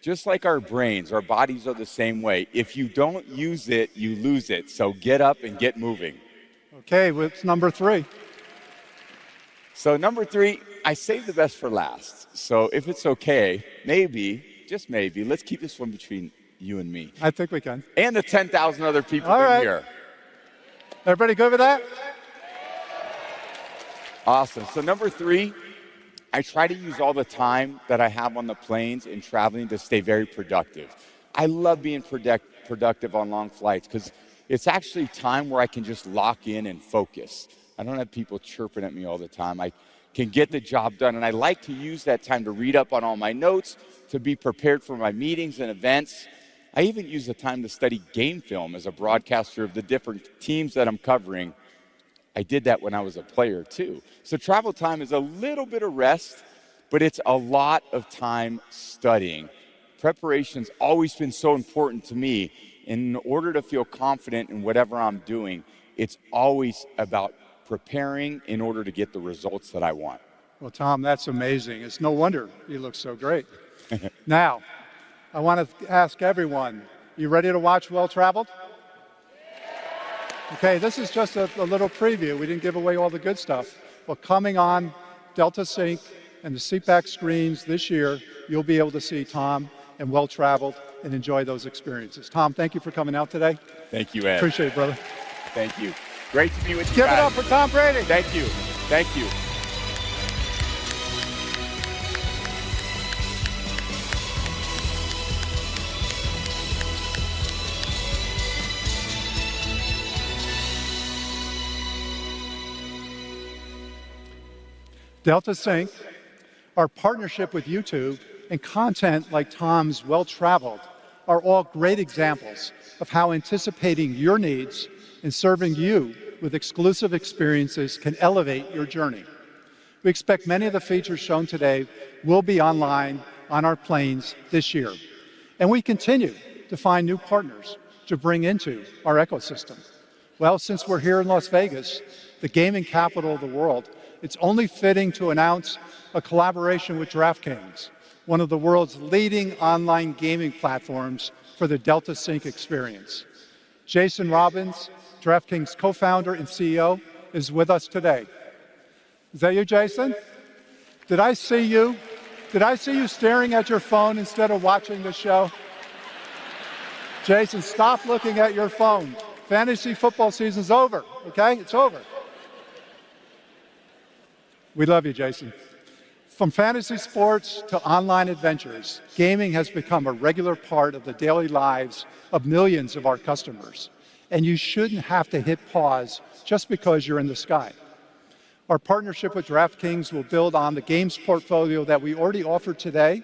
Just like our brains, our bodies are the same way. If you don't use it, you lose it. So get up and get moving. Okay, what's number 3? So number 3, I saved the best for last. So if it's okay, maybe, just maybe, let's keep this one between you and me. I think we can. And the 10,000 other people All right. here. Everybody good with that? Awesome. So number 3, I try to use all the time that I have on the planes and traveling to stay very productive. I love being productive on long flights because it's actually time where I can just lock in and focus. I don't have people chirping at me all the time. I can get the job done. And I like to use that time to read up on all my notes, to be prepared for my meetings and events. I even use the time to study game film as a broadcaster of the different teams that I'm covering. I did that when I was a player too. So travel time is a little bit of rest, but it's a lot of time studying. Preparation's always been so important to me. In order to feel confident in whatever I'm doing, it's always about preparing in order to get the results that I want. Well, Tom, that's amazing. It's no wonder you look so great. Now, I want to ask everyone, you ready to watch Well Traveled? Okay, this is just a little preview. We didn't give away all the good stuff. Well, coming on Delta Sync and the seatback screens this year, you'll be able to see Tom and Well Traveled and enjoy those experiences. Tom, thank you for coming out today. Thank you, Ed. Appreciate it, brother. Thank you. Great to be with you Give guys. it up for Tom Brady. Thank you. Thank you. Delta Sync, our partnership with YouTube, and content like Tom's Well Traveled are all great examples of how anticipating your needs and serving you with exclusive experiences can elevate your journey. We expect many of the features shown today will be online on our planes this year. And we continue to find new partners to bring into our ecosystem. Well, since we're here in Las Vegas, the gaming capital of the world, it's only fitting to announce a collaboration with DraftKings, one of the world's leading online gaming platforms for the Delta Sync experience. Jason Robbins, DraftKings co-founder and CEO, is with us today. Is that you, Jason? Did I see you? Did I see you staring at your phone instead of watching the show? Jason, stop looking at your phone. Fantasy football season's over, okay? It's over. We love you, Jason. From fantasy sports to online adventures, gaming has become a regular part of the daily lives of millions of our customers. And you shouldn't have to hit pause just because you're in the sky. Our partnership with DraftKings will build on the games portfolio that we already offer today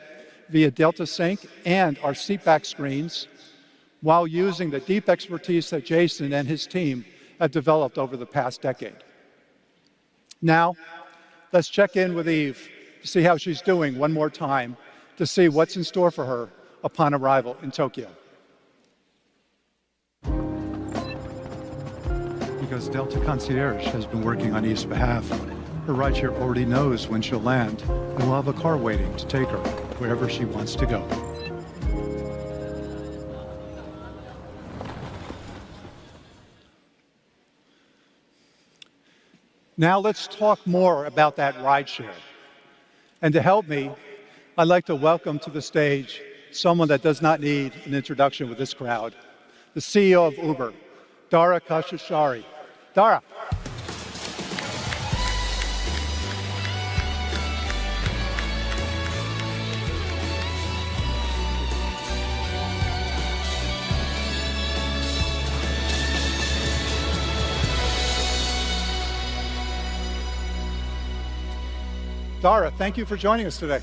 via Delta Sync and our seatback screens, while using the deep expertise that Jason and his team have developed over the past decade. Now, let's check in with Eve to see how she's doing one more time, to see what's in store for her upon arrival in Tokyo. Because Delta Concierge has been working on Eve's behalf, her rideshare already knows when she'll land and will have a car waiting to take her wherever she wants to go. Now let's talk more about that rideshare. And to help me, I'd like to welcome to the stage someone that does not need an introduction with this crowd, the CEO of Uber, Dara Khosrowshahi. Dara. Dara, thank you for joining us today.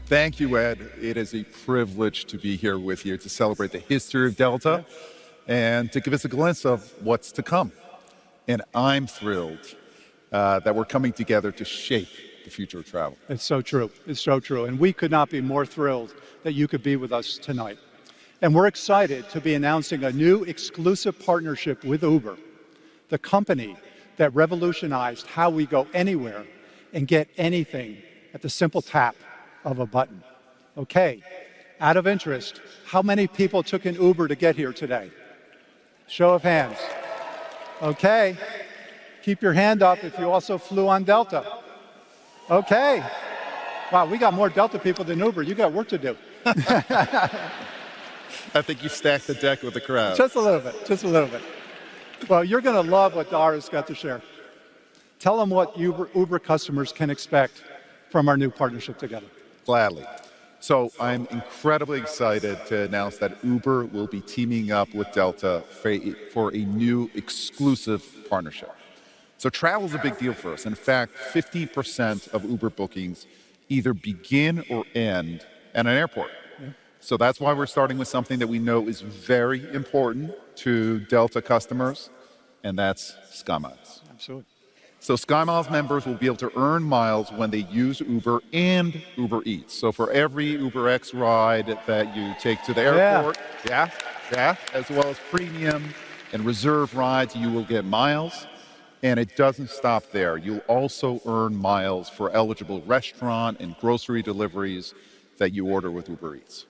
Thank you, Ed. It is a privilege to be here with you to celebrate the history of Delta and to give us a glimpse of what's to come. And I'm thrilled that we're coming together to shape the future of travel. It's so true. It's so true. And we could not be more thrilled that you could be with us tonight. And we're excited to be announcing a new exclusive partnership with Uber, the company that revolutionized how we go anywhere and get anything at the simple tap of a button. Okay, out of interest, how many people took an Uber to get here today? Show of hands. Okay, keep your hand up if you also flew on Delta. Okay, wow, we got more Delta people than Uber. You got work to do. I think you stacked the deck with the crowd. Just a little bit, just a little bit. Well, you're gonna love what Dara's got to share. Tell them what Uber customers can expect from our new partnership together. Gladly. So I'm incredibly excited to announce that Uber will be teaming up with Delta for a new exclusive partnership. So travel is a big deal for us. In fact, 50% of Uber bookings either begin or end at an airport. So that's why we're starting with something that we know is very important to Delta customers, and that's SkyMiles. Absolutely. So SkyMiles members will be able to earn miles when they use Uber and Uber Eats. So for every UberX ride that you take to the airport, as well as premium and reserve rides, you will get miles. And it doesn't stop there. You'll also earn miles for eligible restaurant and grocery deliveries that you order with Uber Eats.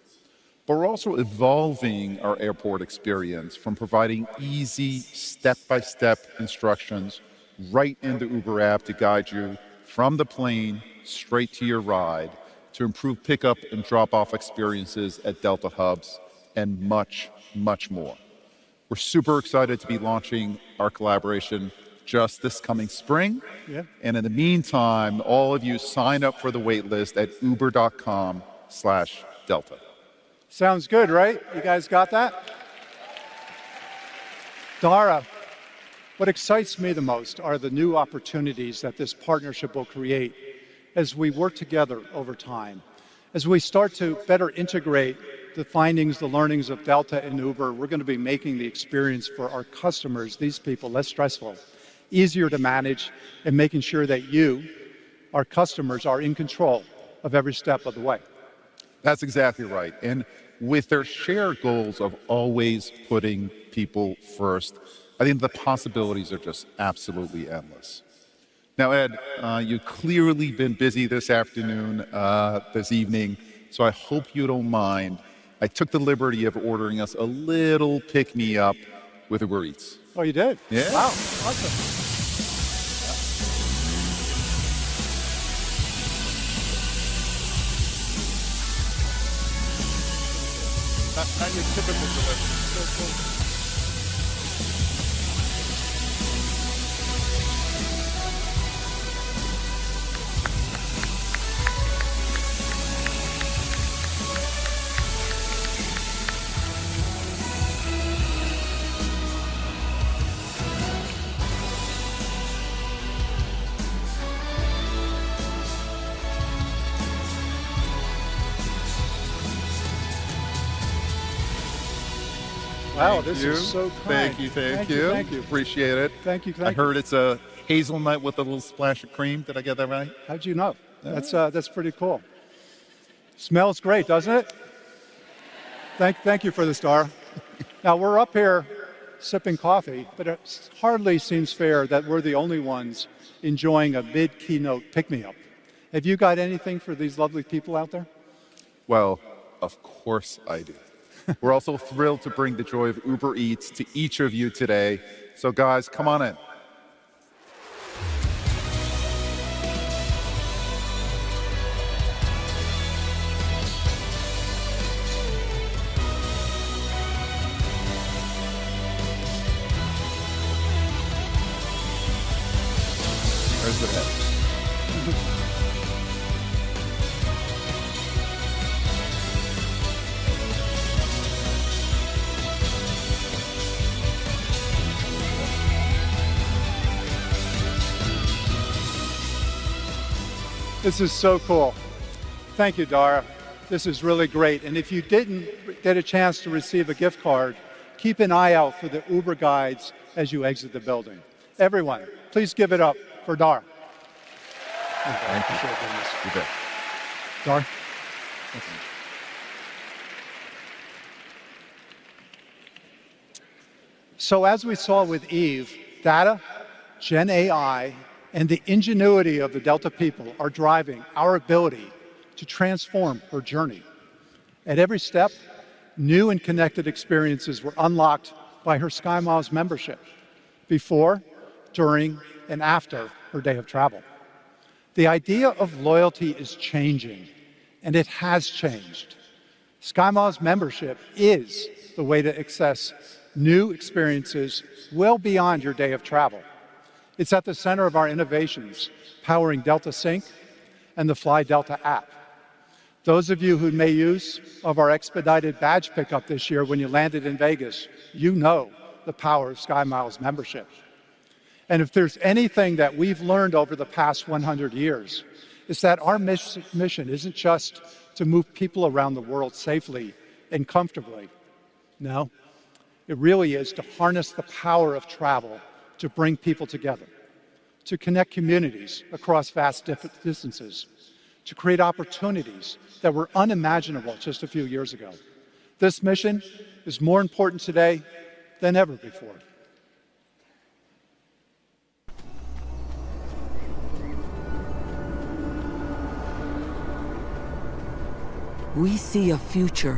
But we're also evolving our airport experience from providing easy step-by-step instructions right in the Uber app to guide you from the plane straight to your ride, to improve pickup and drop-off experiences at Delta hubs, and much, much more. We're super excited to be launching our collaboration just this coming spring. And in the meantime, all of you sign up for the wait list at uber.com/Delta. Sounds good, right? You guys got that? Dara, what excites me the most are the new opportunities that this partnership will create as we work together over time. As we start to better integrate the findings, the learnings of Delta and Uber, we're going to be making the experience for our customers, these people, less stressful, easier to manage, and making sure that you, our customers, are in control of every step of the way. That's exactly right. And with their shared goals of always putting people first, I think the possibilities are just absolutely endless. Now, Ed, you've clearly been busy this afternoon, this evening, so I hope you don't mind. I took the liberty of ordering us a little pick-me-up with Uber Eats. Oh, you did? Yeah. Wow, awesome. Not your typical delivery. Wow, this is so kind. Thank you. Appreciate it. Thank you. I heard it's a hazelnut with a little splash of cream. Did I get that right? How'd you know? That's pretty cool. Smells great, doesn't it? Thank you for this, Dara. Now, we're up here sipping coffee, but it hardly seems fair that we're the only ones enjoying a mid-keynote pick-me-up. Have you got anything for these lovely people out there? Well, of course I do. We're also thrilled to bring the joy of Uber Eats to each of you today. So guys, come on in. There's the head. This is so cool. Thank you, Dara. This is really great. And if you didn't get a chance to receive a gift card, keep an eye out for the Uber guides as you exit the building. Everyone, please give it up for Dara. Thank you. You bet. Dara? So as we saw with Eve, data, Gen AI, and the ingenuity of the Delta people are driving our ability to transform her journey. At every step, new and connected experiences were unlocked by her SkyMiles membership, before, during, and after her day of travel. The idea of loyalty is changing, and it has changed. SkyMiles membership is the way to access new experiences well beyond your day of travel. It's at the center of our innovations, powering Delta Sync and the Fly Delta app. Those of you who made use of our expedited badge pickup this year when you landed in Vegas, you know the power of SkyMiles membership. And if there's anything that we've learned over the past 100 years, it's that our mission isn't just to move people around the world safely and comfortably. No, it really is to harness the power of travel to bring people together, to connect communities across vast distances, to create opportunities that were unimaginable just a few years ago. This mission is more important today than ever before. We see a future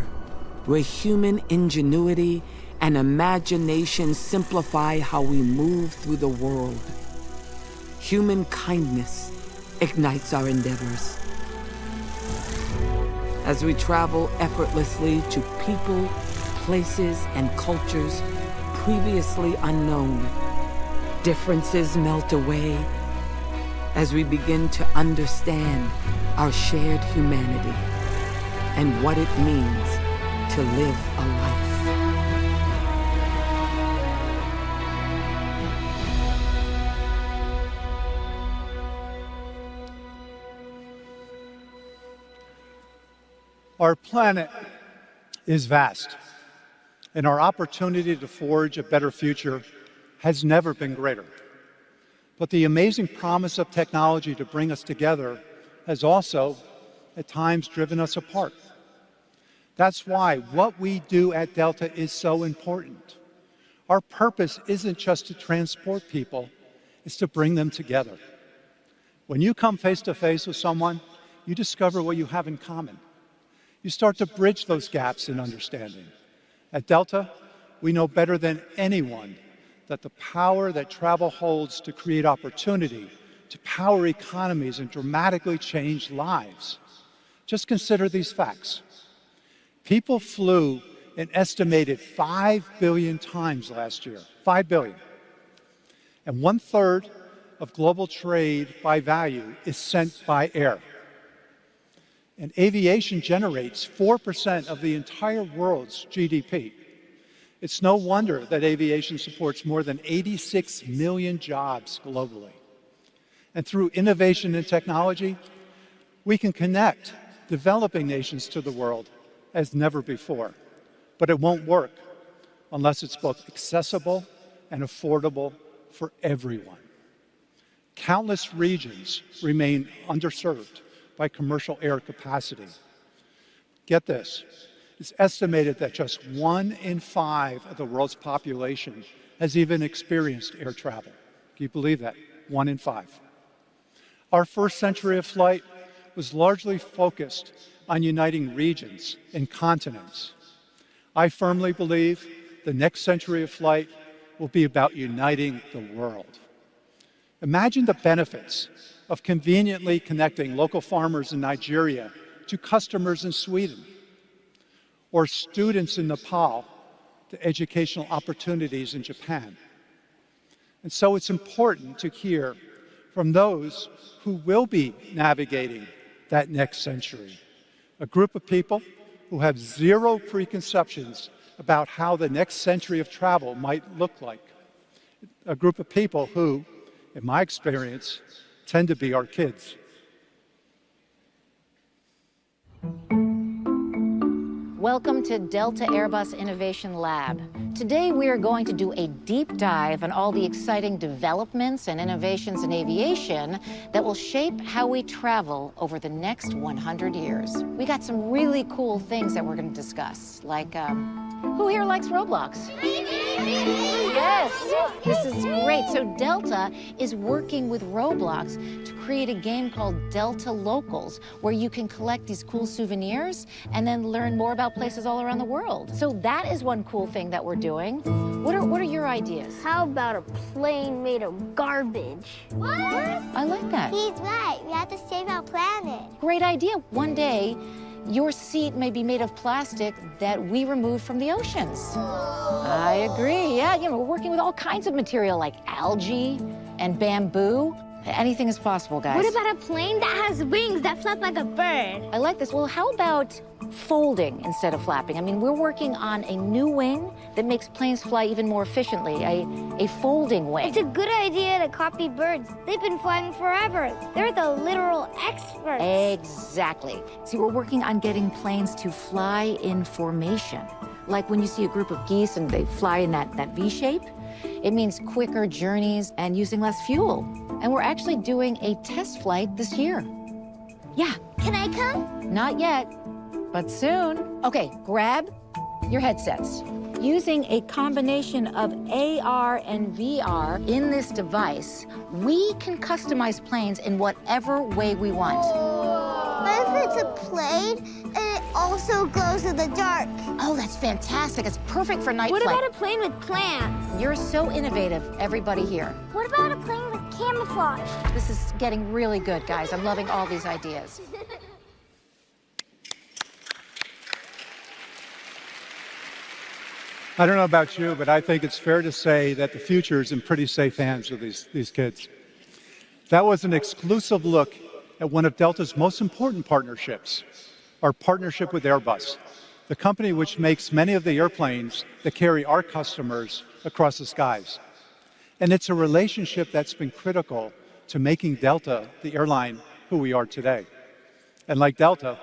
where human ingenuity and imagination simplify how we move through the world. Human kindness ignites our endeavors. As we travel effortlessly to people, places, and cultures previously unknown, differences melt away as we begin to understand our shared humanity and what it means to live a life. Our planet is vast, and our opportunity to forge a better future has never been greater. But the amazing promise of technology to bring us together has also, at times, driven us apart. That's why what we do at Delta is so important. Our purpose isn't just to transport people, it's to bring them together. When you come face to face with someone, you discover what you have in common. You start to bridge those gaps in understanding. At Delta, we know better than anyone that the power that travel holds to create opportunity, to power economies, and dramatically change lives. Just consider these facts. People flew an estimated 5 billion times last year, 5 billion. And 1/3 of global trade by value is sent by air. And aviation generates 4% of the entire world's GDP. It's no wonder that aviation supports more than 86 million jobs globally. And through innovation and technology, we can connect developing nations to the world as never before. But it won't work unless it's both accessible and affordable for everyone. Countless regions remain underserved by commercial air capacity. Get this, it's estimated that just 1 in 5 of the world's population has even experienced air travel. Can you believe that? 1 in 5. Our first century of flight was largely focused on uniting regions and continents. I firmly believe the next century of flight will be about uniting the world. Imagine the benefits of conveniently connecting local farmers in Nigeria to customers in Sweden, or students in Nepal to educational opportunities in Japan. And so it's important to hear from those who will be navigating that next century. A group of people who have zero preconceptions about how the next century of travel might look like. A group of people who, in my experience, tend to be our kids. Welcome to Delta Airbus Innovation Lab. Today we are going to do a deep dive on all the exciting developments and innovations in aviation that will shape how we travel over the next 100 years. We got some really cool things that we're going to discuss, like who here likes Roblox? Yes, this is great. So Delta is working with Roblox to create a game called Delta Locals, where you can collect these cool souvenirs and then learn more about places all around the world. So that is one cool thing that we're doing. What are your ideas? How about a plane made of garbage? What? I like that. He's right. We have to save our planet. Great idea. One day, your seat may be made of plastic that we remove from the oceans. I agree. Yeah, we're working with all kinds of material like algae and bamboo. Anything is possible, guys. What about a plane that has wings that flap like a bird? I like this. Well, how about folding instead of flapping. I mean, we're working on a new wing that makes planes fly even more efficiently, a folding wing. It's a good idea to copy birds. They've been flying forever. They're the literal experts. Exactly. See, we're working on getting planes to fly in formation. Like when you see a group of geese and they fly in that V shape, it means quicker journeys and using less fuel. And we're actually doing a test flight this year. Yeah. Can I come? Not yet, but soon. Okay, grab your headsets. Using a combination of AR and VR in this device, we can customize planes in whatever way we want. What if it's a plane and it also glows in the dark? Oh, that's fantastic. It's perfect for night What flight. about a plane with plants? You're so innovative, everybody here. What about a plane with camouflage? This is getting really good, guys. I'm loving all these ideas. I don't know about you, but I think it's fair to say that the future is in pretty safe hands with these kids. That was an exclusive look at one of Delta's most important partnerships, our partnership with Airbus, the company which makes many of the airplanes that carry our customers across the skies. And it's a relationship that's been critical to making Delta the airline who we are today. And like Delta,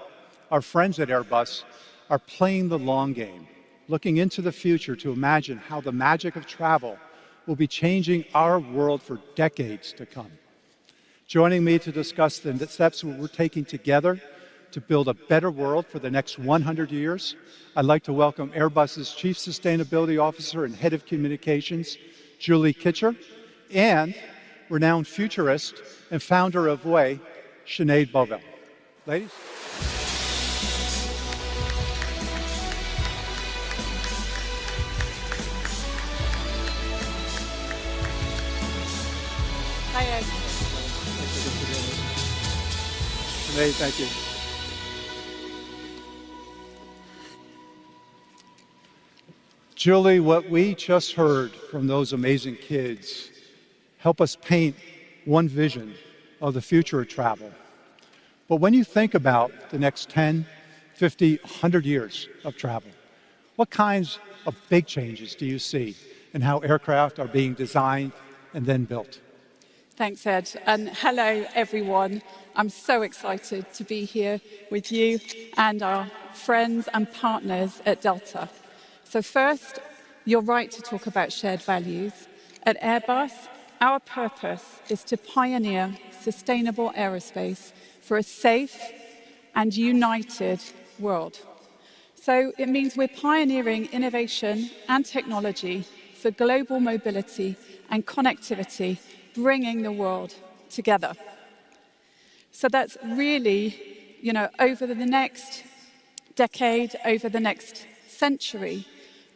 our friends at Airbus are playing the long game, looking into the future to imagine how the magic of travel will be changing our world for decades to come. Joining me to discuss the steps we're taking together to build a better world for the next 100 years, I'd like to welcome Airbus's Chief Sustainability Officer and Head of Communications, Julie Kitcher, and renowned futurist and founder of WAY, Sinead Bovell. Ladies. Hi, Ed. Sinead, thank you. Julie, what we just heard from those amazing kids help us paint one vision of the future of travel. But when you think about the next 10, 50, 100 years of travel, what kinds of big changes do you see in how aircraft are being designed and then built? Thanks, Ed. And hello, everyone. I'm so excited to be here with you and our friends and partners at Delta. So first, you're right to talk about shared values. At Airbus, our purpose is to pioneer sustainable aerospace for a safe and united world. So it means we're pioneering innovation and technology for global mobility and connectivity, bringing the world together. So that's really, over the next decade, over the next century,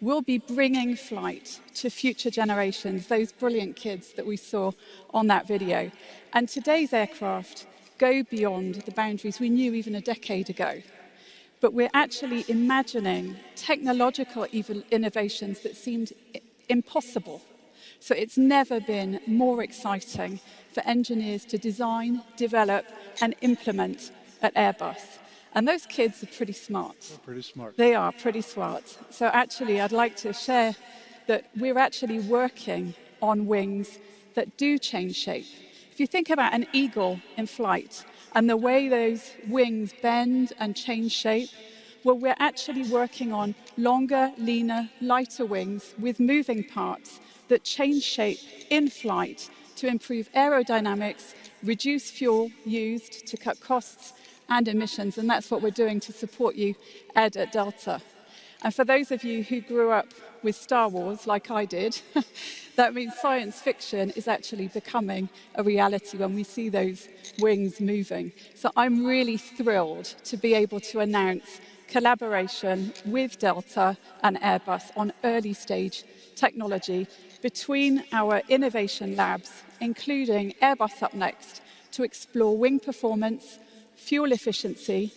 we'll be bringing flight to future generations, those brilliant kids that we saw on that video. And today's aircraft go beyond the boundaries we knew even a decade ago. But we're actually imagining technological innovations that seemed impossible. So it's never been more exciting for engineers to design, develop, and implement at Airbus. And those kids are pretty smart. They're pretty smart. They are pretty smart. So actually, I'd like to share that we're actually working on wings that do change shape. If you think about an eagle in flight and the way those wings bend and change shape, well, we're actually working on longer, leaner, lighter wings with moving parts that change shape in flight to improve aerodynamics, reduce fuel used to cut costs and emissions, and that's what we're doing to support you, Ed, at Delta. And for those of you who grew up with Star Wars, like I did, that means science fiction is actually becoming a reality when we see those wings moving. So I'm really thrilled to be able to announce collaboration with Delta and Airbus on early stage technology between our innovation labs, including Airbus Up Next, to explore wing performance, fuel efficiency,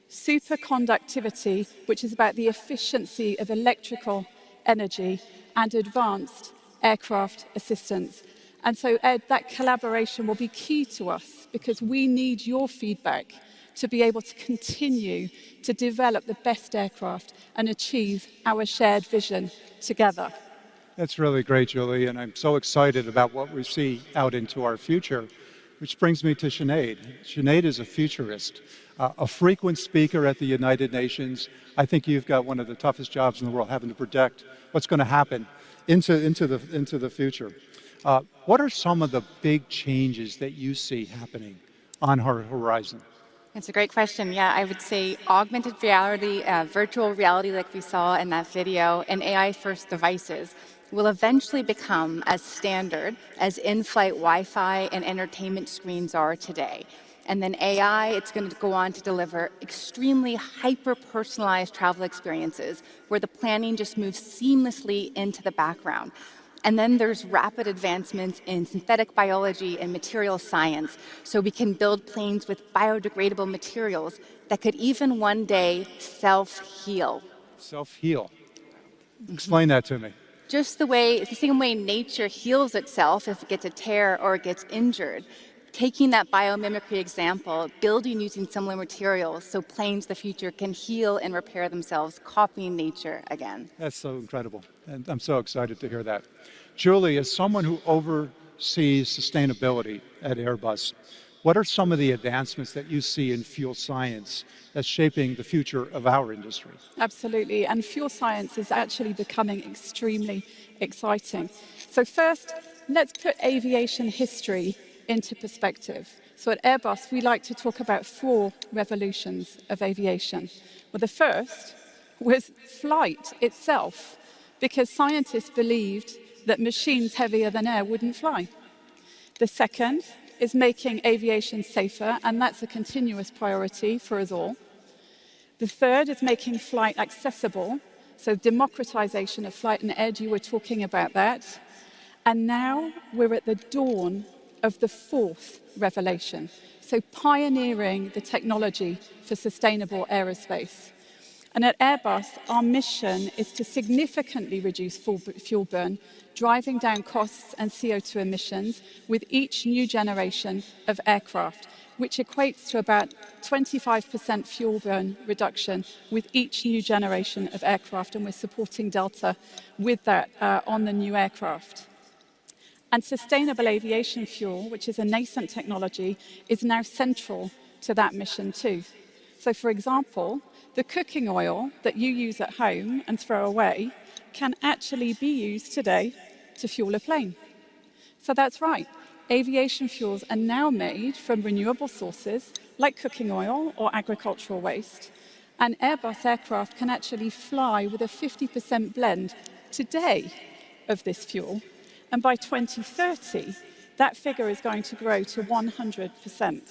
superconductivity, which is about the efficiency of electrical energy, and advanced aircraft assistance. And so, Ed, that collaboration will be key to us because we need your feedback to be able to continue to develop the best aircraft and achieve our shared vision together. That's really great, Julie, and I'm so excited about what we see out into our future, which brings me to Sinead. Sinead is a futurist, a frequent speaker at the United Nations. I think you've got one of the toughest jobs in the world, having to predict what's going to happen into the future. What are some of the big changes that you see happening on our horizon? It's a great question. Yeah, I would say augmented reality, virtual reality like we saw in that video, and AI-first devices will eventually become as standard as in-flight Wi-Fi and entertainment screens are today. And then AI, it's going to go on to deliver extremely hyper-personalized travel experiences where the planning just moves seamlessly into the background. And then there's rapid advancements in synthetic biology and material science, so we can build planes with biodegradable materials that could even one day self-heal. Self-heal. Explain that to me. Just it's the same way nature heals itself if it gets a tear or it gets injured. Taking that biomimicry example, building using similar materials so planes of the future can heal and repair themselves, copying nature again. That's so incredible, and I'm so excited to hear that. Julie, as someone who oversees sustainability at Airbus, what are some of the advancements that you see in fuel science that's shaping the future of our industry? Absolutely, and fuel science is actually becoming extremely exciting. So first, let's put aviation history into perspective. So at Airbus, we like to talk about 4 revolutions of aviation. Well, the first was flight itself, because scientists believed that machines heavier than air wouldn't fly. The second is making aviation safer, and that's a continuous priority for us all. The third is making flight accessible, so democratization of flight and edge, you were talking about that. And now we're at the dawn of the 4th revelation, so pioneering the technology for sustainable aerospace. And at Airbus, our mission is to significantly reduce fuel burn, driving down costs and CO2 emissions with each new generation of aircraft, which equates to about 25% fuel burn reduction with each new generation of aircraft, and we're supporting Delta with that on the new aircraft. And sustainable aviation fuel, which is a nascent technology, is now central to that mission too. So for example, the cooking oil that you use at home and throw away can actually be used today to fuel a plane. So that's right, aviation fuels are now made from renewable sources like cooking oil or agricultural waste. And Airbus aircraft can actually fly with a 50% blend today of this fuel. And by 2030, that figure is going to grow to 100%.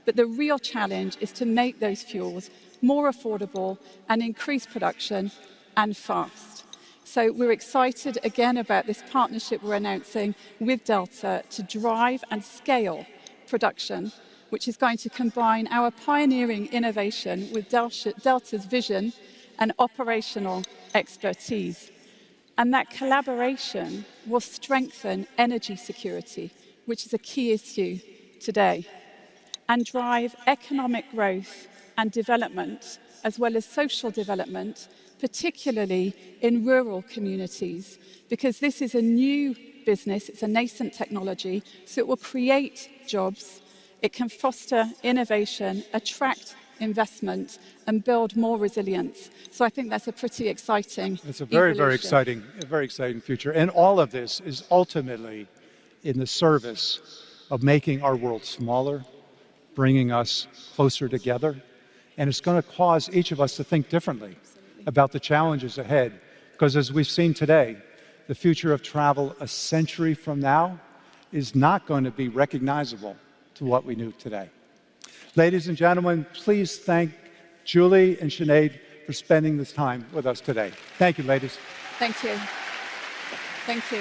But the real challenge is to make those fuels more affordable and increase production and fast. So we're excited again about this partnership we're announcing with Delta to drive and scale production, which is going to combine our pioneering innovation with Delta's vision and operational expertise. And that collaboration will strengthen energy security, which is a key issue today, and drive economic growth and development, as well as social development, particularly in rural communities, because this is a new business, it's a nascent technology, so it will create jobs, it can foster innovation, attract investment, and build more resilience. So I think that's a pretty exciting It's a very exciting future. And all of this is ultimately in the service of making our world smaller, bringing us closer together. And it's going to cause each of us to think differently about the challenges ahead. Because as we've seen today, the future of travel a century from now is not going to be recognizable to what we knew today. Ladies and gentlemen, please thank Julie and Sinead for spending this time with us today. Thank you, ladies. Thank you. Thank you.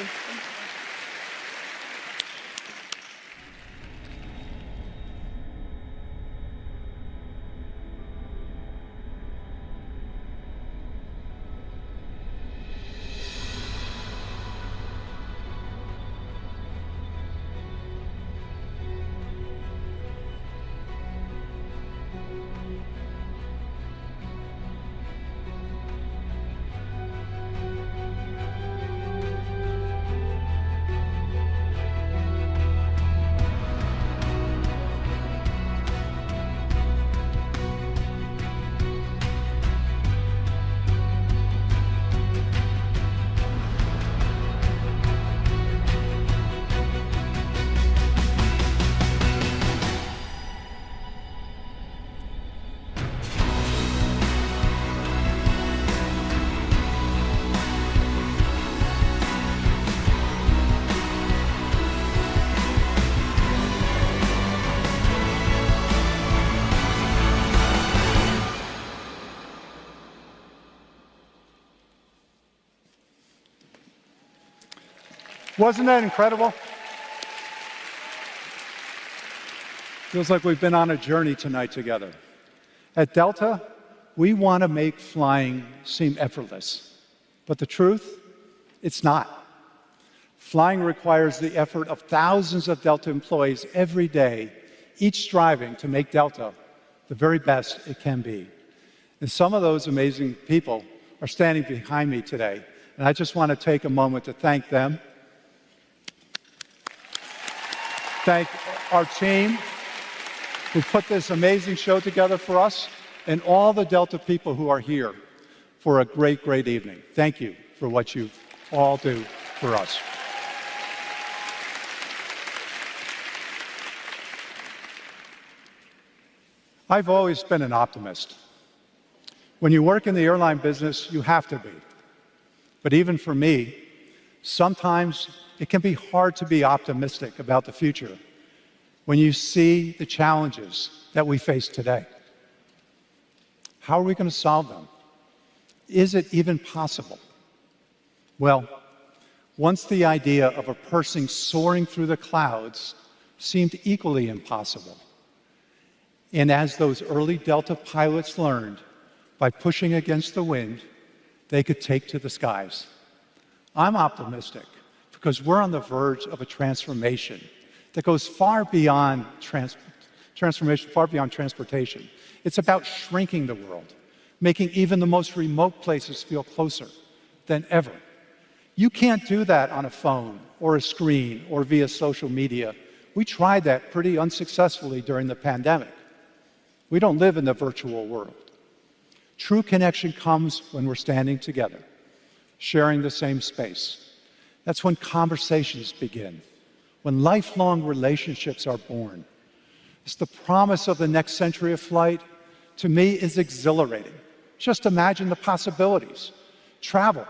Wasn't that incredible? Feels like we've been on a journey tonight together. At Delta, we want to make flying seem effortless. But the truth, it's not. Flying requires the effort of thousands of Delta employees every day, each striving to make Delta the very best it can be. And some of those amazing people are standing behind me today. And I just want to take a moment to thank them. Thank our team who put this amazing show together for us, and all the Delta people who are here for a great, great evening. Thank you for what you all do for us. I've always been an optimist. When you work in the airline business, you have to be. But even for me, sometimes it can be hard to be optimistic about the future when you see the challenges that we face today. How are we going to solve them? Is it even possible? Well, once the idea of a person soaring through the clouds seemed equally impossible. And as those early Delta pilots learned, by pushing against the wind, they could take to the skies. I'm optimistic because we're on the verge of a transformation that goes far beyond transportation. It's about shrinking the world, making even the most remote places feel closer than ever. You can't do that on a phone or a screen or via social media. We tried that pretty unsuccessfully during the pandemic. We don't live in the virtual world. True connection comes when we're standing together, sharing the same space. That's when conversations begin, when lifelong relationships are born. It's the promise of the next century of flight. To me, is exhilarating. Just imagine the possibilities. Travel,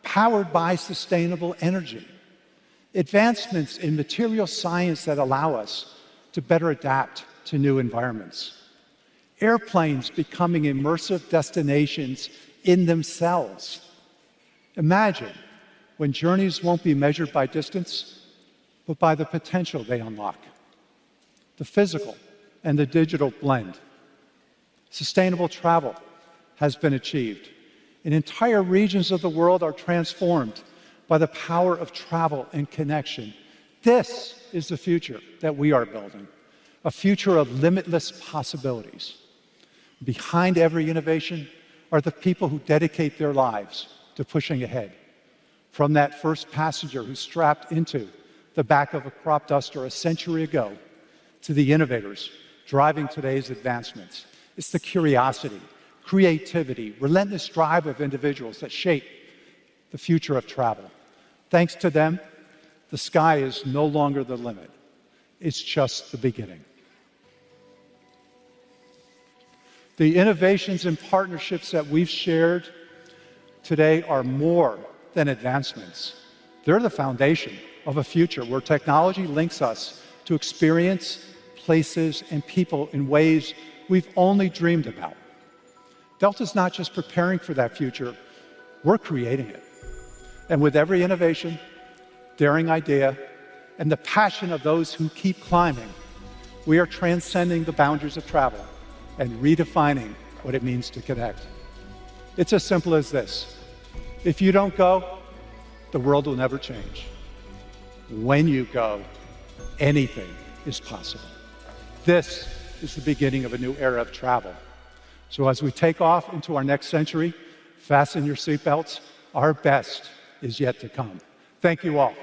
powered by sustainable energy. Advancements in material science that allow us to better adapt to new environments. Airplanes becoming immersive destinations in themselves. Imagine when journeys won't be measured by distance, but by the potential they unlock. The physical and the digital blend. Sustainable travel has been achieved, and entire regions of the world are transformed by the power of travel and connection. This is the future that we are building, a future of limitless possibilities. Behind every innovation are the people who dedicate their lives to pushing ahead. From that first passenger who strapped into the back of a crop duster a century ago, to the innovators driving today's advancements. It's the curiosity, creativity, relentless drive of individuals that shape the future of travel. Thanks to them, the sky is no longer the limit. It's just the beginning. The innovations and partnerships that we've shared today are more than advancements. They're the foundation of a future where technology links us to experience, places, and people in ways we've only dreamed about. Delta's not just preparing for that future, we're creating it. And with every innovation, daring idea, and the passion of those who keep climbing, we are transcending the boundaries of travel and redefining what it means to connect. It's as simple as this. If you don't go, the world will never change. When you go, anything is possible. This is the beginning of a new era of travel. So as we take off into our next century, fasten your seatbelts. Our best is yet to come. Thank you all.